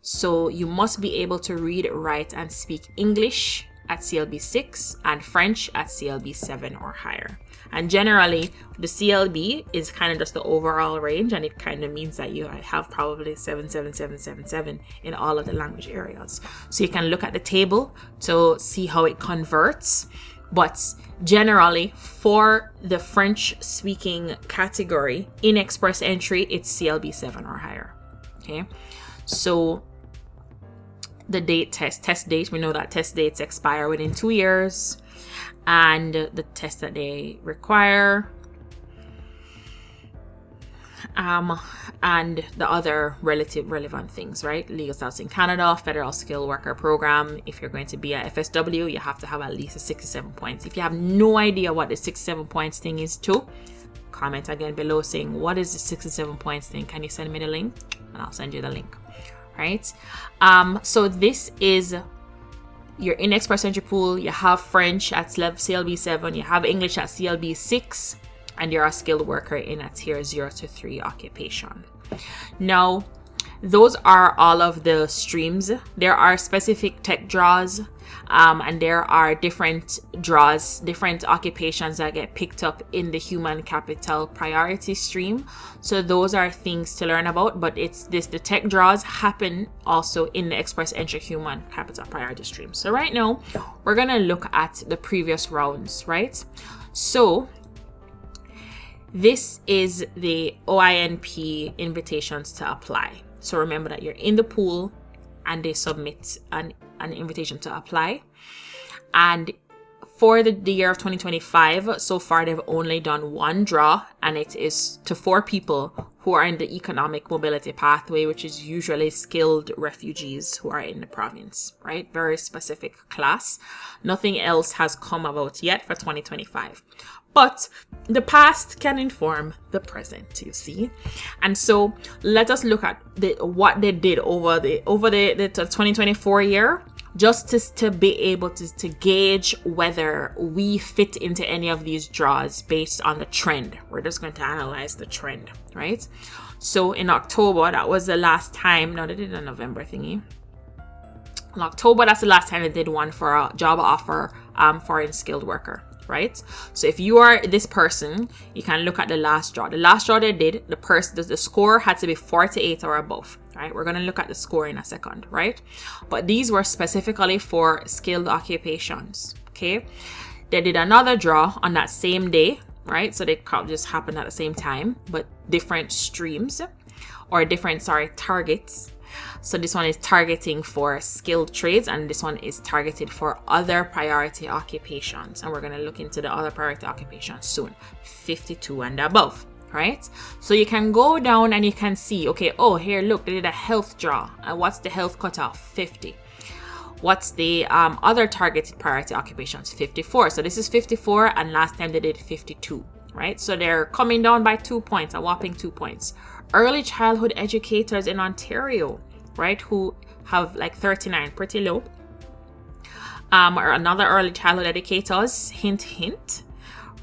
So you must be able to read, write, and speak English at CLB 6 and French at CLB 7 or higher. And generally, the CLB is kind of just the overall range, and it kind of means that you have probably 77777 in all of the language areas. So you can look at the table to see how it converts. But generally, for the French-speaking category in express entry, it's CLB 7 or higher. Okay, so the test date, we know that test dates expire within 2 years, and the test that they require, and the other relevant things, right? Legal status in Canada, federal skilled worker program. If you're going to be at FSW, you have to have at least a 67 points. If you have no idea what the 67 points thing is too, comment again below saying, what is the 67 points thing? Can you send me the link? And I'll send you the link. Right? So this is your in express entry pool. You have French at CLB 7, you have English at CLB 6, and you're a skilled worker in a tier 0 to 3 occupation. Now, those are all of the streams. There are specific tech draws, and there are different draws, different occupations that get picked up in the human capital priority stream. So those are things to learn about, but the tech draws happen also in the express entry human capital priority stream. So right now, we're going to look at the previous rounds, right? So this is the OINP invitations to apply. So remember that you're in the pool and they submit an invitation to apply. And for the year of 2025, so far they've only done one draw, and it is to 4 people who are in the economic mobility pathway, which is usually skilled refugees who are in the province, right? Very specific class. Nothing else has come about yet for 2025. But the past can inform the present, you see. And so let us look at what they did over the 2024 year, just to be able to gauge whether we fit into any of these draws based on the trend. We're just going to analyze the trend, right? So in October, that was the last time. No, they did a November thingy. In October, that's the last time they did one for a job offer for a skilled worker. Right? So if you are this person, you can look at the last draw. The last draw they did, the score had to be 48 or above. Right? We're going to look at the score in a second, right? But these were specifically for skilled occupations. Okay. They did another draw on that same day, right? So they just happened at the same time, but different streams or different, targets. So this one is targeting for skilled trades, and this one is targeted for other priority occupations. And we're going to look into the other priority occupations soon. 52 and above, right? So you can go down and you can see, okay, oh, here, look, they did a health draw. And what's the health cutoff? 50. What's the other targeted priority occupations? 54. So this is 54, and last time they did 52, right? So they're coming down by 2 points, a whopping 2 points. Early childhood educators in Ontario, right, who have like 39, pretty low. Or another early childhood educators, hint,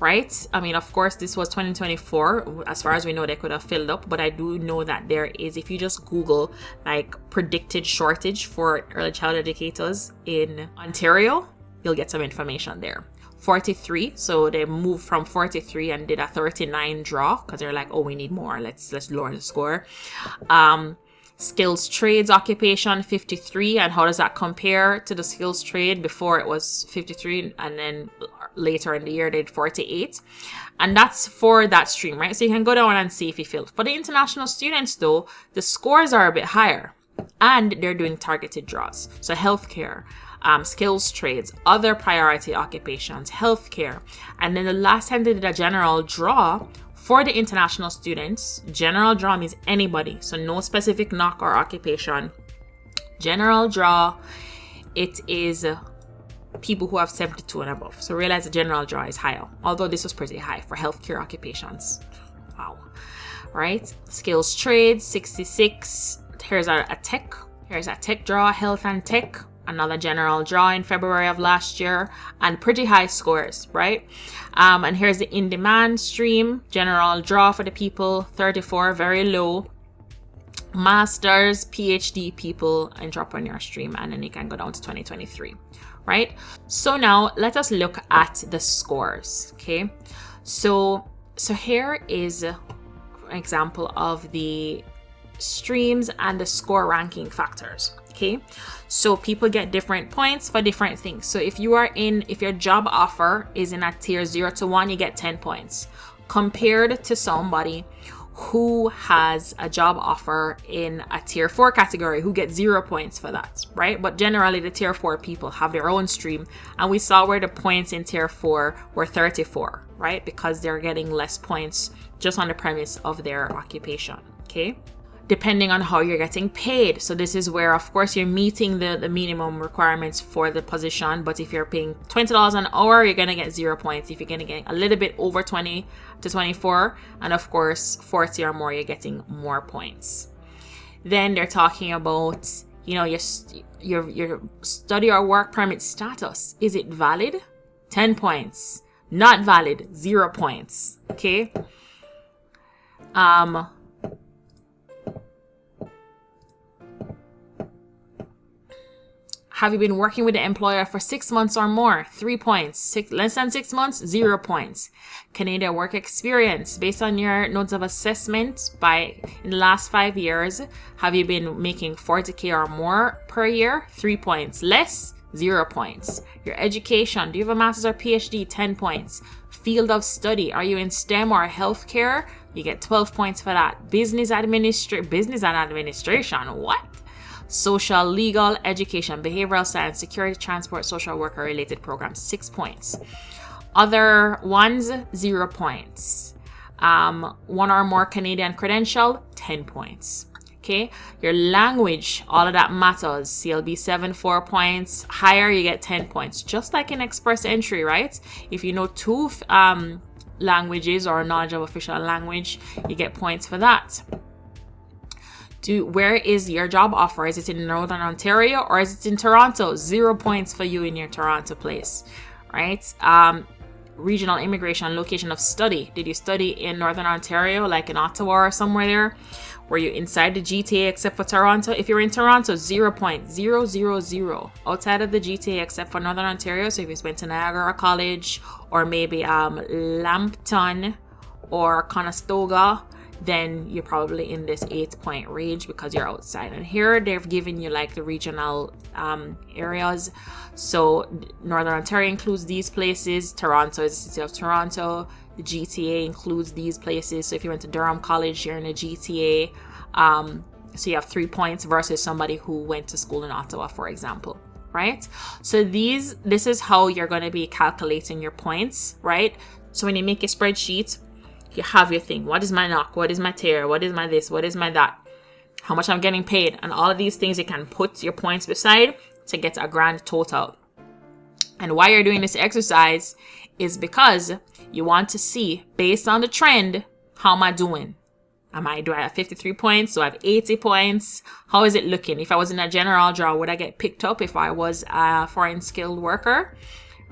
right? I mean, of course, this was 2024. As far as we know, they could have filled up, but I do know that there is, if you just Google like predicted shortage for early childhood educators in Ontario, you'll get some information there. 43, so they moved from 43 and did a 39 draw because they're like, oh, we need more, let's lower the score. Skills trades occupation 53, and how does that compare to the skills trade? Before it was 53, and then later in the year they did 48. And that's for that stream, right? So you can go down and see if you feel. For the international students, though, the scores are a bit higher and they're doing targeted draws. So healthcare, skills trades, other priority occupations, healthcare. And then the last time they did a general draw for the international students, general draw means anybody. So no specific NOC or occupation. General draw, it is people who have 72 and above. So realize the general draw is higher, although this was pretty high for healthcare occupations. Wow. Right? Skills trades, 66. Here's a tech. Here's a tech draw, health and tech. Another general draw in February of last year, and pretty high scores, right? And here's the in-demand stream, general draw for the people, 34, very low. Masters, PhD people, entrepreneur stream, and then you can go down to 2023, right? So now let us look at the scores, okay? So here is an example of the streams and the score ranking factors. Okay, so people get different points for different things. So if your job offer is in a tier 0 to 1, you get 10 points compared to somebody who has a job offer in a tier 4 category who gets 0 points for that, right? But generally the tier 4 people have their own stream, and we saw where the points in tier 4 were 34, right? Because they're getting less points just on the premise of their occupation, okay? Depending on how you're getting paid. So this is where, of course, you're meeting the minimum requirements for the position. But if you're paying $20 an hour, you're going to get 0 points. If you're going to get a little bit over 20 to 24, and of course, 40 or more, you're getting more points. Then they're talking about, your study or work permit status. Is it valid? 10 points. Not valid, 0 points. Okay. Have you been working with the employer for 6 months or more? 3 points. Less than 6 months? 0 points. Canadian work experience. Based on your notes of assessment in the last 5 years, have you been making 40K or more per year? 3 points. Less? 0 points. Your education. Do you have a master's or PhD? 10 points. Field of study. Are you in STEM or healthcare? You get 12 points for that. Business and administration. What? Social, legal, education, behavioral science, security, transport, social worker related programs, 6 points. Other ones, 0 points. One or more Canadian credential, 10 points. Okay, your language, all of that matters. CLB 7, 4 points. Higher, you get 10 points. Just like in express entry, right? If you know 2 languages or knowledge of official language, you get points for that. Where is your job offer? Is it in Northern Ontario or is it in Toronto? 0 points for you in your Toronto place, right? Regional immigration, location of study. Did you study in Northern Ontario, like in Ottawa or somewhere there? Were you inside the GTA except for Toronto? If you're in Toronto, 0 points, 0, 0, 0. Outside of the GTA except for Northern Ontario, so if you went to Niagara College or maybe Lambton or Conestoga, then you're probably in this 8-point range because you're outside. And here they've given you like the regional areas. So Northern Ontario includes these places. Toronto is the city of Toronto. The GTA includes these places. So if you went to Durham College, you're in the GTA. So you have 3 points versus somebody who went to school in Ottawa, for example, right? So this is how you're going to be calculating your points, right? So when you make a spreadsheet, you have your thing. What is my NOC? What is my tier? What is my this? What is my that? How much I'm getting paid? And all of these things you can put your points beside to get a grand total. And why you're doing this exercise is because you want to see, based on the trend, how am I doing? Do I have 53 points? Do I have 80 points? How is it looking? If I was in a general draw, would I get picked up if I was a foreign skilled worker?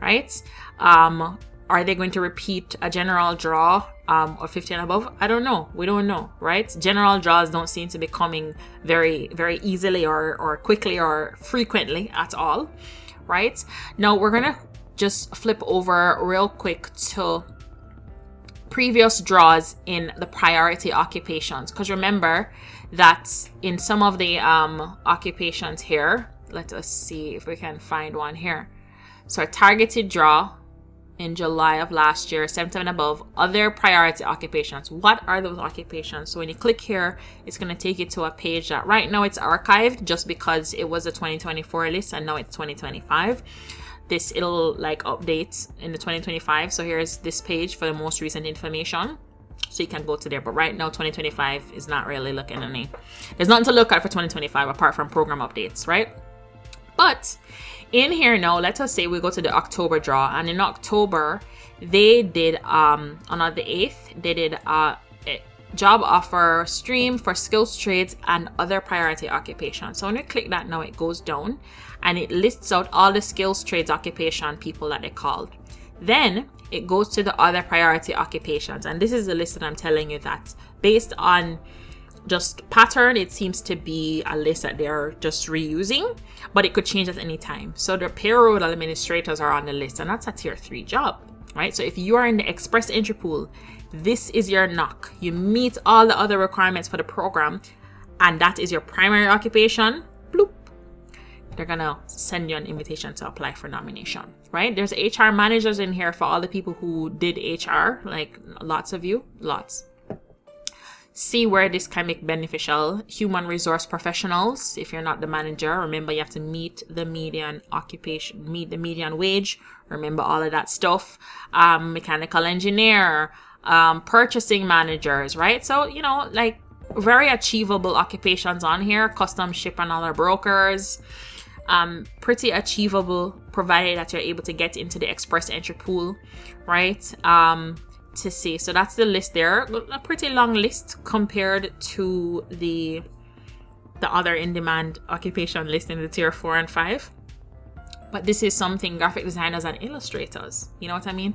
Right? Are they going to repeat a general draw of 50 and above? I don't know. We don't know, right? General draws don't seem to be coming very, very easily or quickly or frequently at all, right? Now, we're going to just flip over real quick to previous draws in the priority occupations. Because remember that in some of the occupations here, let us see if we can find one here. So a targeted draw, in July of last year, 77 and above, other priority occupations. What are those occupations? So when you click here, it's going to take you to a page that right now it's archived just because it was a 2024 list and now it's 2025. It'll like update in the 2025. So here's this page for the most recent information. So you can go to there. But right now, 2025 is not really looking any. There's nothing to look at for 2025 apart from program updates, right? But in here now, let us say we go to the October draw, and in October they did on the 8th they did a job offer stream for skills trades and other priority occupations. So when you click that now, it goes down and it lists out all the skills trades occupation people that they called. Then it goes to the other priority occupations, and this is the list that I'm telling you that based on just pattern, it seems to be a list that they're just reusing, but it could change at any time. So the payroll administrators are on the list, and that's a tier 3 job, right? So if you are in the express entry pool, this is your NOC. You meet all the other requirements for the program, and that is your primary occupation. Bloop. They're gonna send you an invitation to apply for nomination, right? There's HR managers in here for all the people who did HR, like lots of you, lots. See where this can make beneficial. Human resource professionals, if you're not the manager, remember you have to meet the median occupation, meet the median wage, remember all of that stuff. Mechanical engineer, purchasing managers, right? So, you know, like very achievable occupations on here. Custom ship and other brokers, pretty achievable provided that you're able to get into the express entry pool, right? To see. So that's the list there. A pretty long list compared to the other in-demand occupation list in the tier 4 and 5. But this is something graphic designers and illustrators, you know what I mean?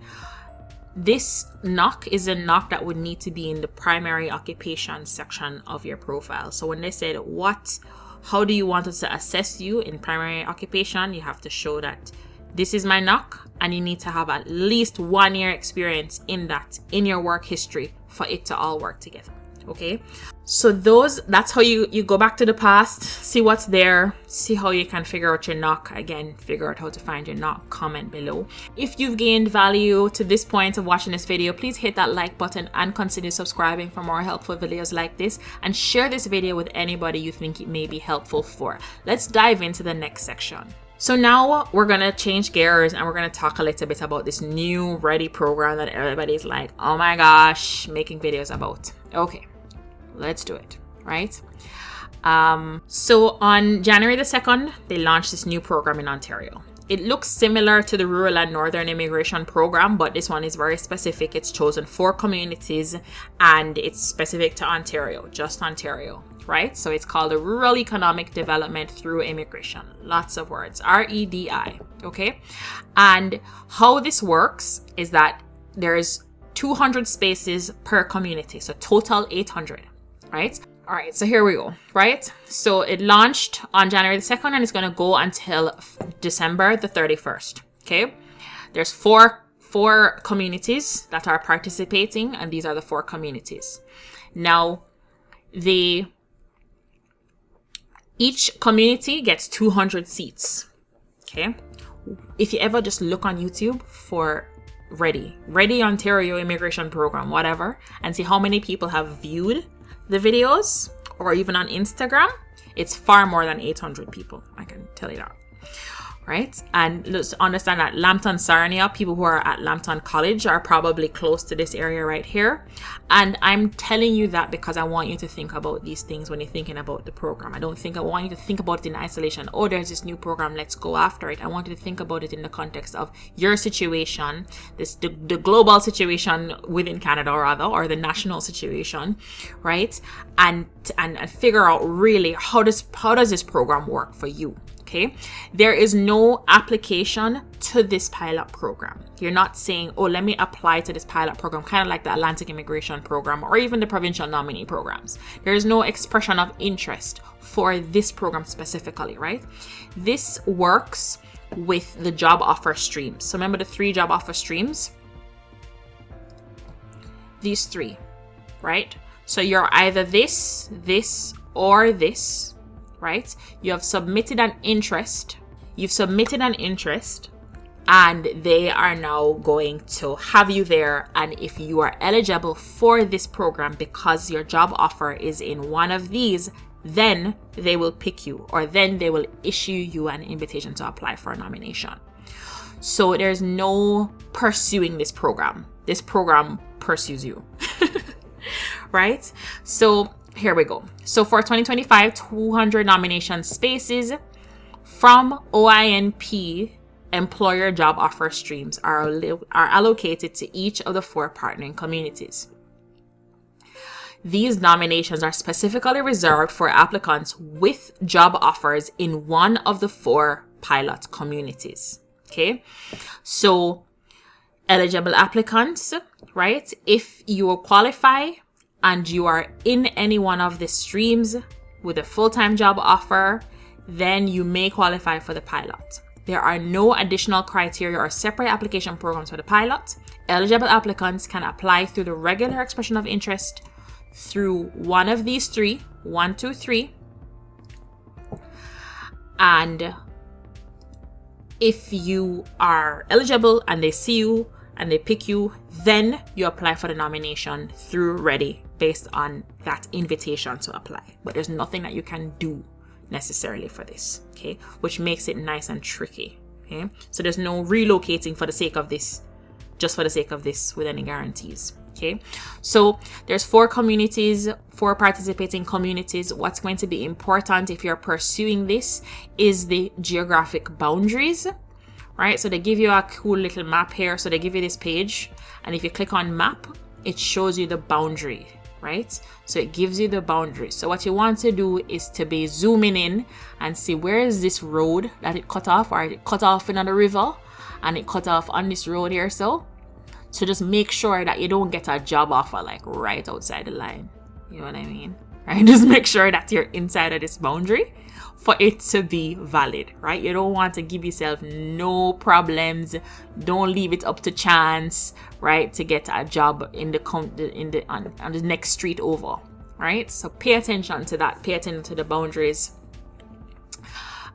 This NOC is a NOC that would need to be in the primary occupation section of your profile. So when they said how do you want us to assess you in primary occupation, you have to show that this is my NOC, and you need to have at least 1 year experience in that, in your work history, for it to all work together. Okay, so that's how you go back to the past, see what's there, see how you can figure out your NOC. Again, figure out how to find your NOC, comment below. If you've gained value to this point of watching this video, please hit that like button and consider subscribing for more helpful videos like this, and share this video with anybody you think it may be helpful for. Let's dive into the next section. So now we're going to change gears and we're going to talk a little bit about this new REDI program that everybody's like, oh my gosh, making videos about. Okay, let's do it, right? So on January the 2nd, they launched this new program in Ontario. It looks similar to the Rural and Northern Immigration Program, but this one is very specific. It's chosen 4 communities and it's specific to Ontario, just Ontario, right? So it's called the Rural Economic Development Through Immigration. Lots of words, REDI, okay? And how this works is that there's 200 spaces per community, so total 800, right? All right, so here we go, right? So it launched on January the 2nd and it's gonna go until December the 31st, okay? There's four communities that are participating, and these are the 4 communities. Now, each community gets 200 seats, okay? If you ever just look on YouTube for REDI Ontario Immigration Program, whatever, and see how many people have viewed the videos, or even on Instagram, it's far more than 800 people, I can tell you that, right? And let's understand that Lambton Sarnia, people who are at Lambton College are probably close to this area right here. And I'm telling you that because I want you to think about these things when you're thinking about the program. I want you to think about it in isolation. Oh, there's this new program, let's go after it. I want you to think about it in the context of your situation, the global situation within Canada, or the national situation, right? And figure out really how does this program work for you. Okay, there is no application to this pilot program. You're not saying, oh, let me apply to this pilot program, kind of like the Atlantic Immigration Program or even the provincial nominee programs. There is no expression of interest for this program specifically, right? This works with the job offer streams. So remember the 3 job offer streams? These 3, right? So you're either this, or this, right? You have submitted an interest. You've submitted an interest and they are now going to have you there. And if you are eligible for this program because your job offer is in one of these, then they will pick you, or then they will issue you an invitation to apply for a nomination. So there's no pursuing this program. This program pursues you. Right? So here we go. So for 2025, 200 nomination spaces from OINP employer job offer streams are allocated to each of the 4 partnering communities. These nominations are specifically reserved for applicants with job offers in one of the 4 pilot communities. Okay, so eligible applicants, right? If you qualify and you are in any one of the streams with a full-time job offer, then you may qualify for the pilot. There are no additional criteria or separate application programs for the pilot. Eligible applicants can apply through the regular expression of interest through one of these 3, 1, 2, 3. And if you are eligible and they see you and they pick you, then you apply for the nomination through REDI based on that invitation to apply. But there's nothing that you can do necessarily for this, okay? Which makes it nice and tricky, okay? So there's no relocating for the sake of this, just for the sake of this with any guarantees, okay? So there's 4 communities, 4 participating communities. What's going to be important if you're pursuing this is the geographic boundaries, right? So they give you a cool little map here. So they give you this page, and if you click on map, it shows you the boundary, right? So it gives you the boundaries. So what you want to do is to be zooming in and see where is this road that it cut off, or it cut off in the river and it cut off on this road here. So just make sure that you don't get a job offer like right outside the line. You know what I mean? Right? Just make sure that you're inside of this boundary for it to be valid, right? You don't want to give yourself no problems. Don't leave it up to chance, right, to get a job on the next street over, right? So pay attention to that. Pay attention to the boundaries.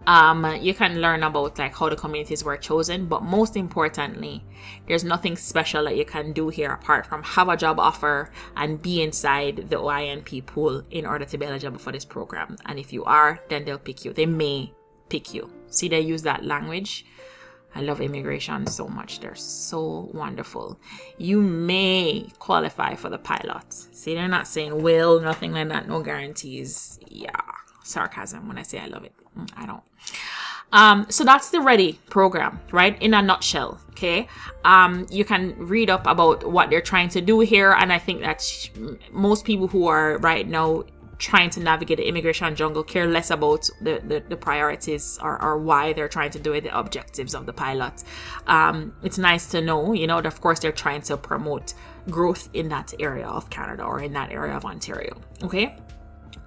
You can learn about like how the communities were chosen, but most importantly, there's nothing special that you can do here apart from have a job offer and be inside the OINP pool in order to be eligible for this program. And if you are, then they'll pick you. They may pick you. See, they use that language. I love immigration so much. They're so wonderful. You may qualify for the pilot. See, they're not saying will, nothing like that, no guarantees. Yeah, sarcasm when I say I love it. I don't. So that's the REDI program, right? In a nutshell, okay? You can read up about what they're trying to do here. And I think that most people who are right now trying to navigate the immigration jungle care less about the priorities or why they're trying to do it, the objectives of the pilot. It's nice to know, you know, that of course they're trying to promote growth in that area of Canada or in that area of Ontario, okay?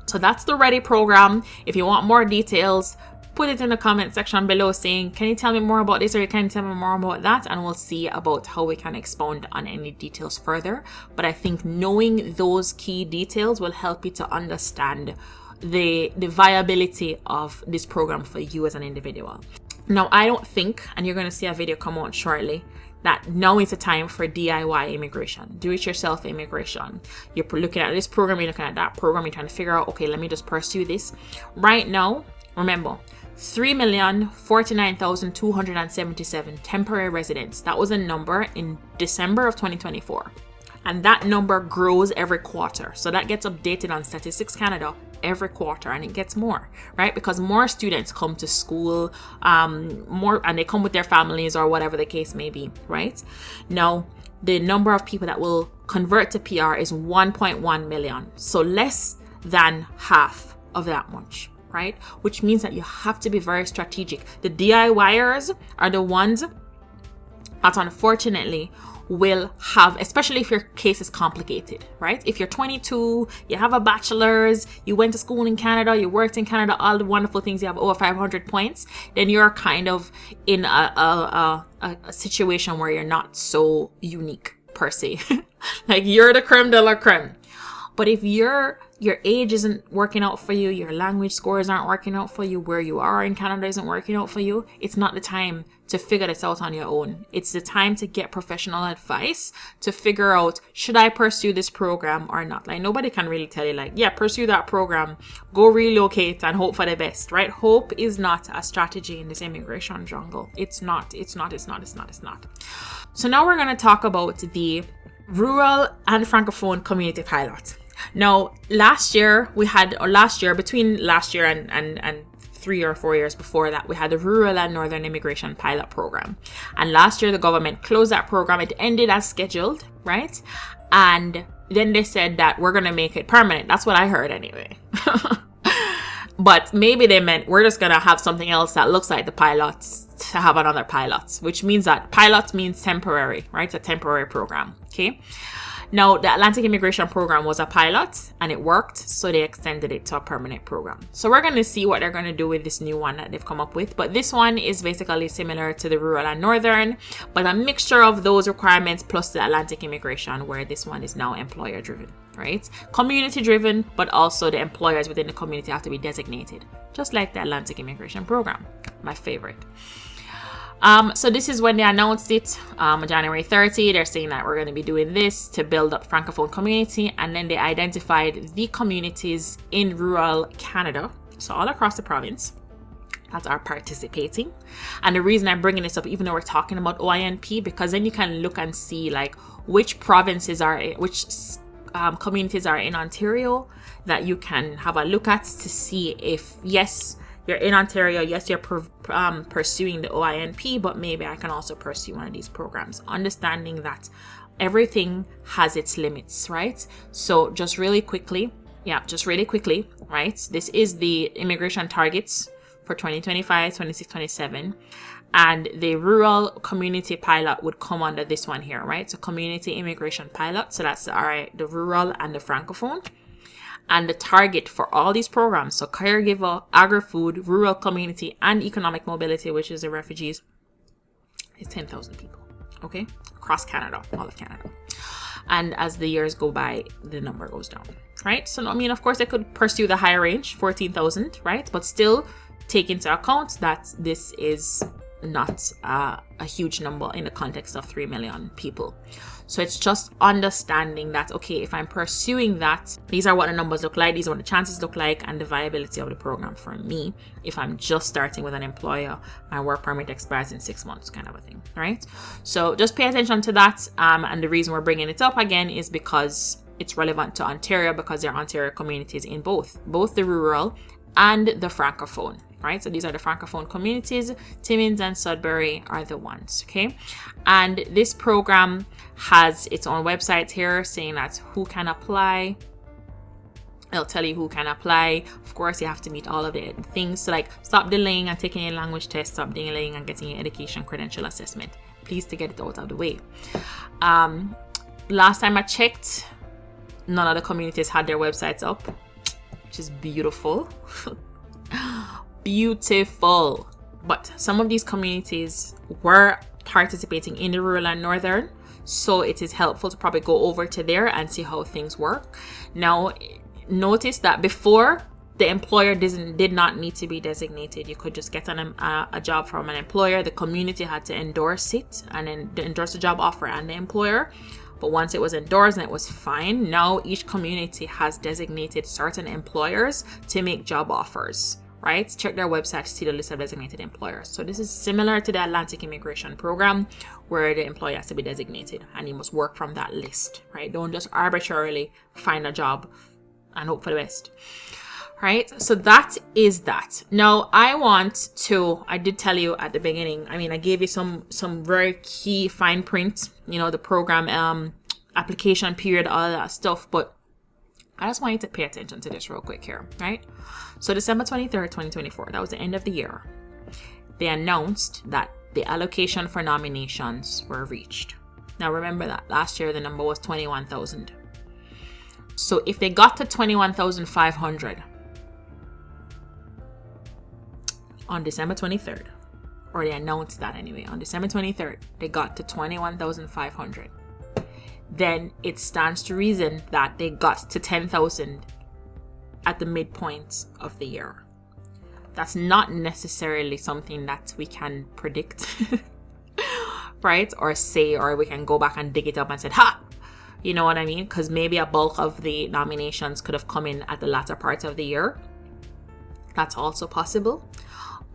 So that's the REDI program. If you want more details, put it in the comment section below saying, can you tell me more about this, or can you tell me more about that? And we'll see about how we can expound on any details further. But I think knowing those key details will help you to understand the viability of this program for you as an individual. Now, I don't think, and you're going to see a video come out shortly, that now is the time for DIY immigration, do-it-yourself immigration. You're looking at this program, you're looking at that program, you're trying to figure out, okay, let me just pursue this. Right now, remember, 3,049,277 temporary residents. That was a number in December of 2024. And that number grows every quarter. So that gets updated on Statistics Canada every quarter, and it gets more, right? Because more students come to school, more, and they come with their families or whatever the case may be, right? Now, the number of people that will convert to PR is 1.1 million. So less than half of that much, right? Which means that you have to be very strategic. The DIYers are the ones that unfortunately will have, especially if your case is complicated, right? If you're 22, you have a bachelor's, you went to school in Canada, you worked in Canada, all the wonderful things, you have over 500 points, then you're kind of in a situation where you're not so unique per se. Like you're the creme de la creme. But if your age isn't working out for you, your language scores aren't working out for you, where you are in Canada isn't working out for you, it's not the time to figure this out on your own. It's the time to get professional advice to figure out, should I pursue this program or not? Like, nobody can really tell you, like, yeah, pursue that program, go relocate and hope for the best, right? Hope is not a strategy in this immigration jungle. It's not. So now we're going to talk about the rural and francophone community pilot. Now, between last year and 3 or 4 years before that, we had the rural and northern immigration pilot program. And last year, the government closed that program. It ended as scheduled, right? And then they said that we're going to make it permanent. That's what I heard anyway. But maybe they meant we're just going to have something else that looks like the pilots to have another pilot, which means that pilot means temporary, right? A temporary program, okay? Now, the Atlantic Immigration Program was a pilot and it worked, so they extended it to a permanent program. So we're going to see what they're going to do with this new one that they've come up with. But this one is basically similar to the rural and northern, but a mixture of those requirements plus the Atlantic Immigration, where this one is now employer driven, right? Community driven, but also the employers within the community have to be designated, just like the Atlantic Immigration Program, my favorite. So this is when they announced it, January 30. They're saying that we're going to be doing this to build up Francophone community. And then they identified the communities in rural Canada, so all across the province, that are participating. And the reason I'm bringing this up, even though we're talking about OINP, because then you can look and see like which communities are in Ontario that you can have a look at to see if, yes, you're in Ontario, yes, you're pursuing the OINP, but maybe I can also pursue one of these programs. Understanding that everything has its limits, right? So just really quickly, right? This is the immigration targets for 2025, 26, 27. And the rural community pilot would come under this one here, right? So community immigration pilot. So that's the rural and the francophone. And the target for all these programs, so caregiver, agri-food, rural community, and economic mobility, which is the refugees, is 10,000 people, okay? Across Canada, all of Canada. And as the years go by, the number goes down, right? So, I mean, of course, they could pursue the higher range, 14,000, right? But still take into account that this is not a huge number in the context of 3 million people. So it's just understanding that, okay, if I'm pursuing that, these are what the numbers look like, these are what the chances look like, and the viability of the program for me. If I'm just starting with an employer, my work permit expires in 6 months, kind of a thing, right? So just pay attention to that. And the reason we're bringing it up again is because it's relevant to Ontario, because there are Ontario communities in both the rural and the francophone. Right, so these are the francophone communities. Timmins and Sudbury are the ones, okay? And this program has its own website here saying that who can apply. It'll tell you who can apply. Of course, you have to meet all of the things. So like, stop delaying and taking your language test, stop delaying and getting your education credential assessment. Please to get it out of the way. Last time I checked, none of the communities had their websites up, which is beautiful. Beautiful. But some of these communities were participating in the rural and northern, so it is helpful to probably go over to there and see how things work. Now, notice that before, the employer did not need to be designated. You could just get a job from an employer. The community had to endorse it and then endorse the job offer and the employer. But once it was endorsed and it was fine, now each community has designated certain employers to make job offers. Right? Check their website to see the list of designated employers. So this is similar to the Atlantic Immigration Program, where the employer has to be designated and you must work from that list, right? Don't just arbitrarily find a job and hope for the best, right? So that is that. Now, I did tell you at the beginning, I mean, I gave you some very key fine print, the program, application period, all that stuff, but I just want you to pay attention to this real quick here, right? So December 23rd, 2024, that was the end of the year. They announced that the allocation for nominations were reached. Now remember that last year the number was 21,000. So if they got to 21,500 on December 23rd, or they announced that anyway, on December 23rd, they got to 21,500. then it stands to reason that they got to 10,000 at the midpoint of the year. That's not necessarily something that we can predict, right? Or say, or we can go back and dig it up and say, ha! You know what I mean? Because maybe a bulk of the nominations could have come in at the latter part of the year. That's also possible.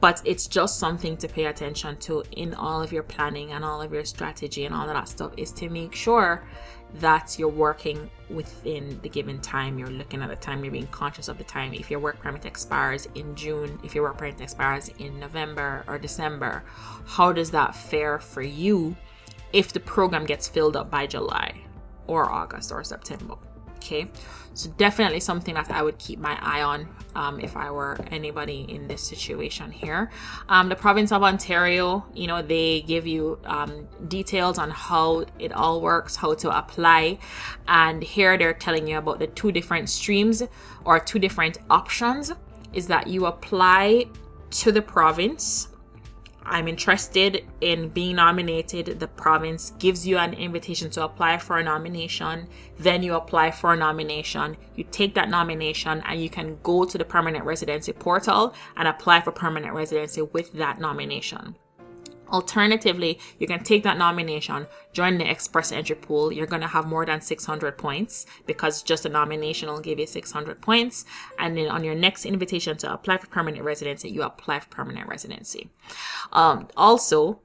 But it's just something to pay attention to in all of your planning and all of your strategy and all of that stuff, is to make sure that you're working within the given time. You're looking at the time, you're being conscious of the time. If your work permit expires in June, if your work permit expires in November or December, how does that fare for you if the program gets filled up by July or August or September? Okay, so definitely something that I would keep my eye on if I were anybody in this situation here. The province of Ontario, you know, they give you details on how it all works, how to apply, and here they're telling you about the two different streams or two different options. Is that you apply to the province. I'm interested in being nominated. The province gives you an invitation to apply for a nomination. Then you apply for a nomination. You take that nomination and you can go to the permanent residency portal and apply for permanent residency with that nomination. Alternatively, you can take that nomination, join the express entry pool. You're going to have more than 600 points because just a nomination will give you 600 points. And then on your next invitation to apply for permanent residency, you apply for permanent residency. Also,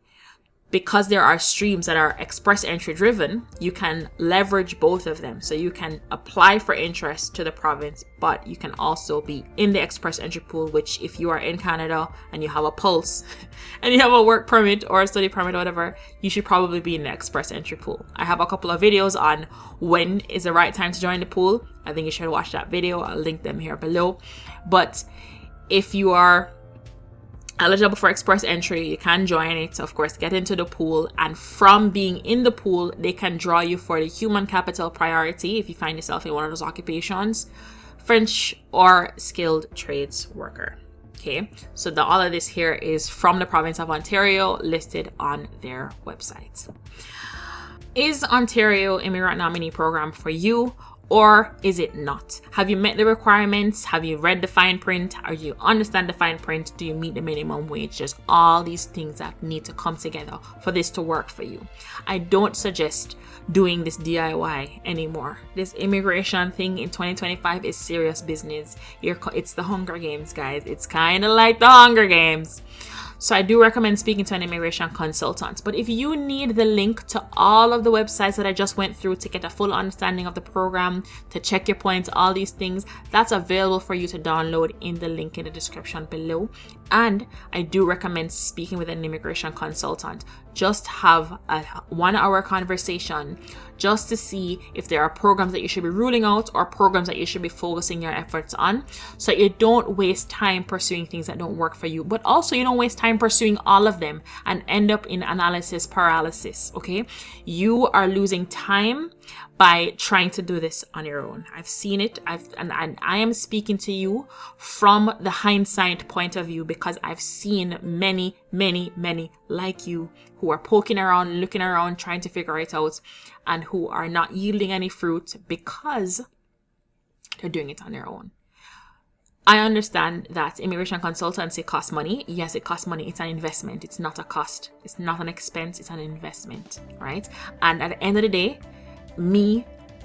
because there are streams that are express entry driven, you can leverage both of them. So you can apply for interest to the province, but you can also be in the express entry pool, which if you are in Canada and you have a pulse and you have a work permit or a study permit or whatever, you should probably be in the express entry pool. I have a couple of videos on when is the right time to join the pool. I think you should watch that video. I'll link them here below. But if you are eligible for express entry, you can join it, of course, get into the pool, and from being in the pool, they can draw you for the human capital priority if you find yourself in one of those occupations, French or skilled trades worker. Okay, so all of this here is from the province of Ontario, listed on their website. Is Ontario Immigrant Nominee Program for you? Or is it not? Have you met the requirements? Have you read the fine print? Or do you understand the fine print? Do you meet the minimum wage? There's all these things that need to come together for this to work for you. I don't suggest doing this DIY anymore. This immigration thing in 2025 is serious business. It's the Hunger Games, guys. It's kind of like the Hunger Games. So I do recommend speaking to an immigration consultant. But if you need the link to all of the websites that I just went through to get a full understanding of the program, to check your points, all these things, that's available for you to download in the link in the description below. And I do recommend speaking with an immigration consultant. Just have a 1-hour conversation just to see if there are programs that you should be ruling out or programs that you should be focusing your efforts on, so you don't waste time pursuing things that don't work for you, but also you don't waste time pursuing all of them and end up in analysis paralysis. Okay, you are losing time by trying to do this on your own. I've seen it. And I am speaking to you from the hindsight point of view, because I've seen many like you who are poking around, looking around, trying to figure it out, and who are not yielding any fruit because they're doing it on their own. I understand that immigration consultancy costs money. Yes, it costs money. It's an investment. It's not a cost. It's not an expense. It's an investment, right? And at the end of the day,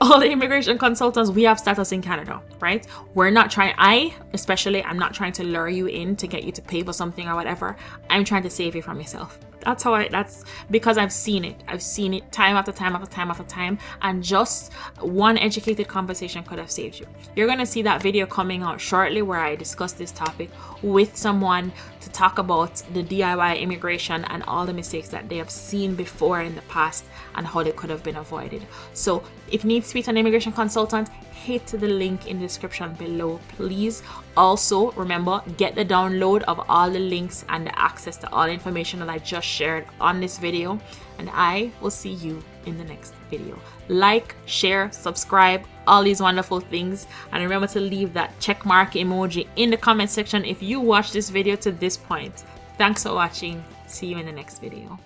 all the immigration consultants, we have status in Canada, right? We're not trying, I'm not trying to lure you in to get you to pay for something or whatever. I'm trying to save you from yourself. That's because I've seen it. I've seen it time after time after time after time. And just one educated conversation could have saved you. You're going to see that video coming out shortly where I discuss this topic with someone to talk about the DIY immigration and all the mistakes that they have seen before in the past and how they could have been avoided. So if you need to speak to an immigration consultant, hit the link in the description below, please. Also, remember, get the download of all the links and the access to all the information that I just shared on this video, and I will see you in the next video. Like, share, subscribe, all these wonderful things, and remember to leave that check mark emoji in the comment section if you watched this video to this point. Thanks for watching. See you in the next video.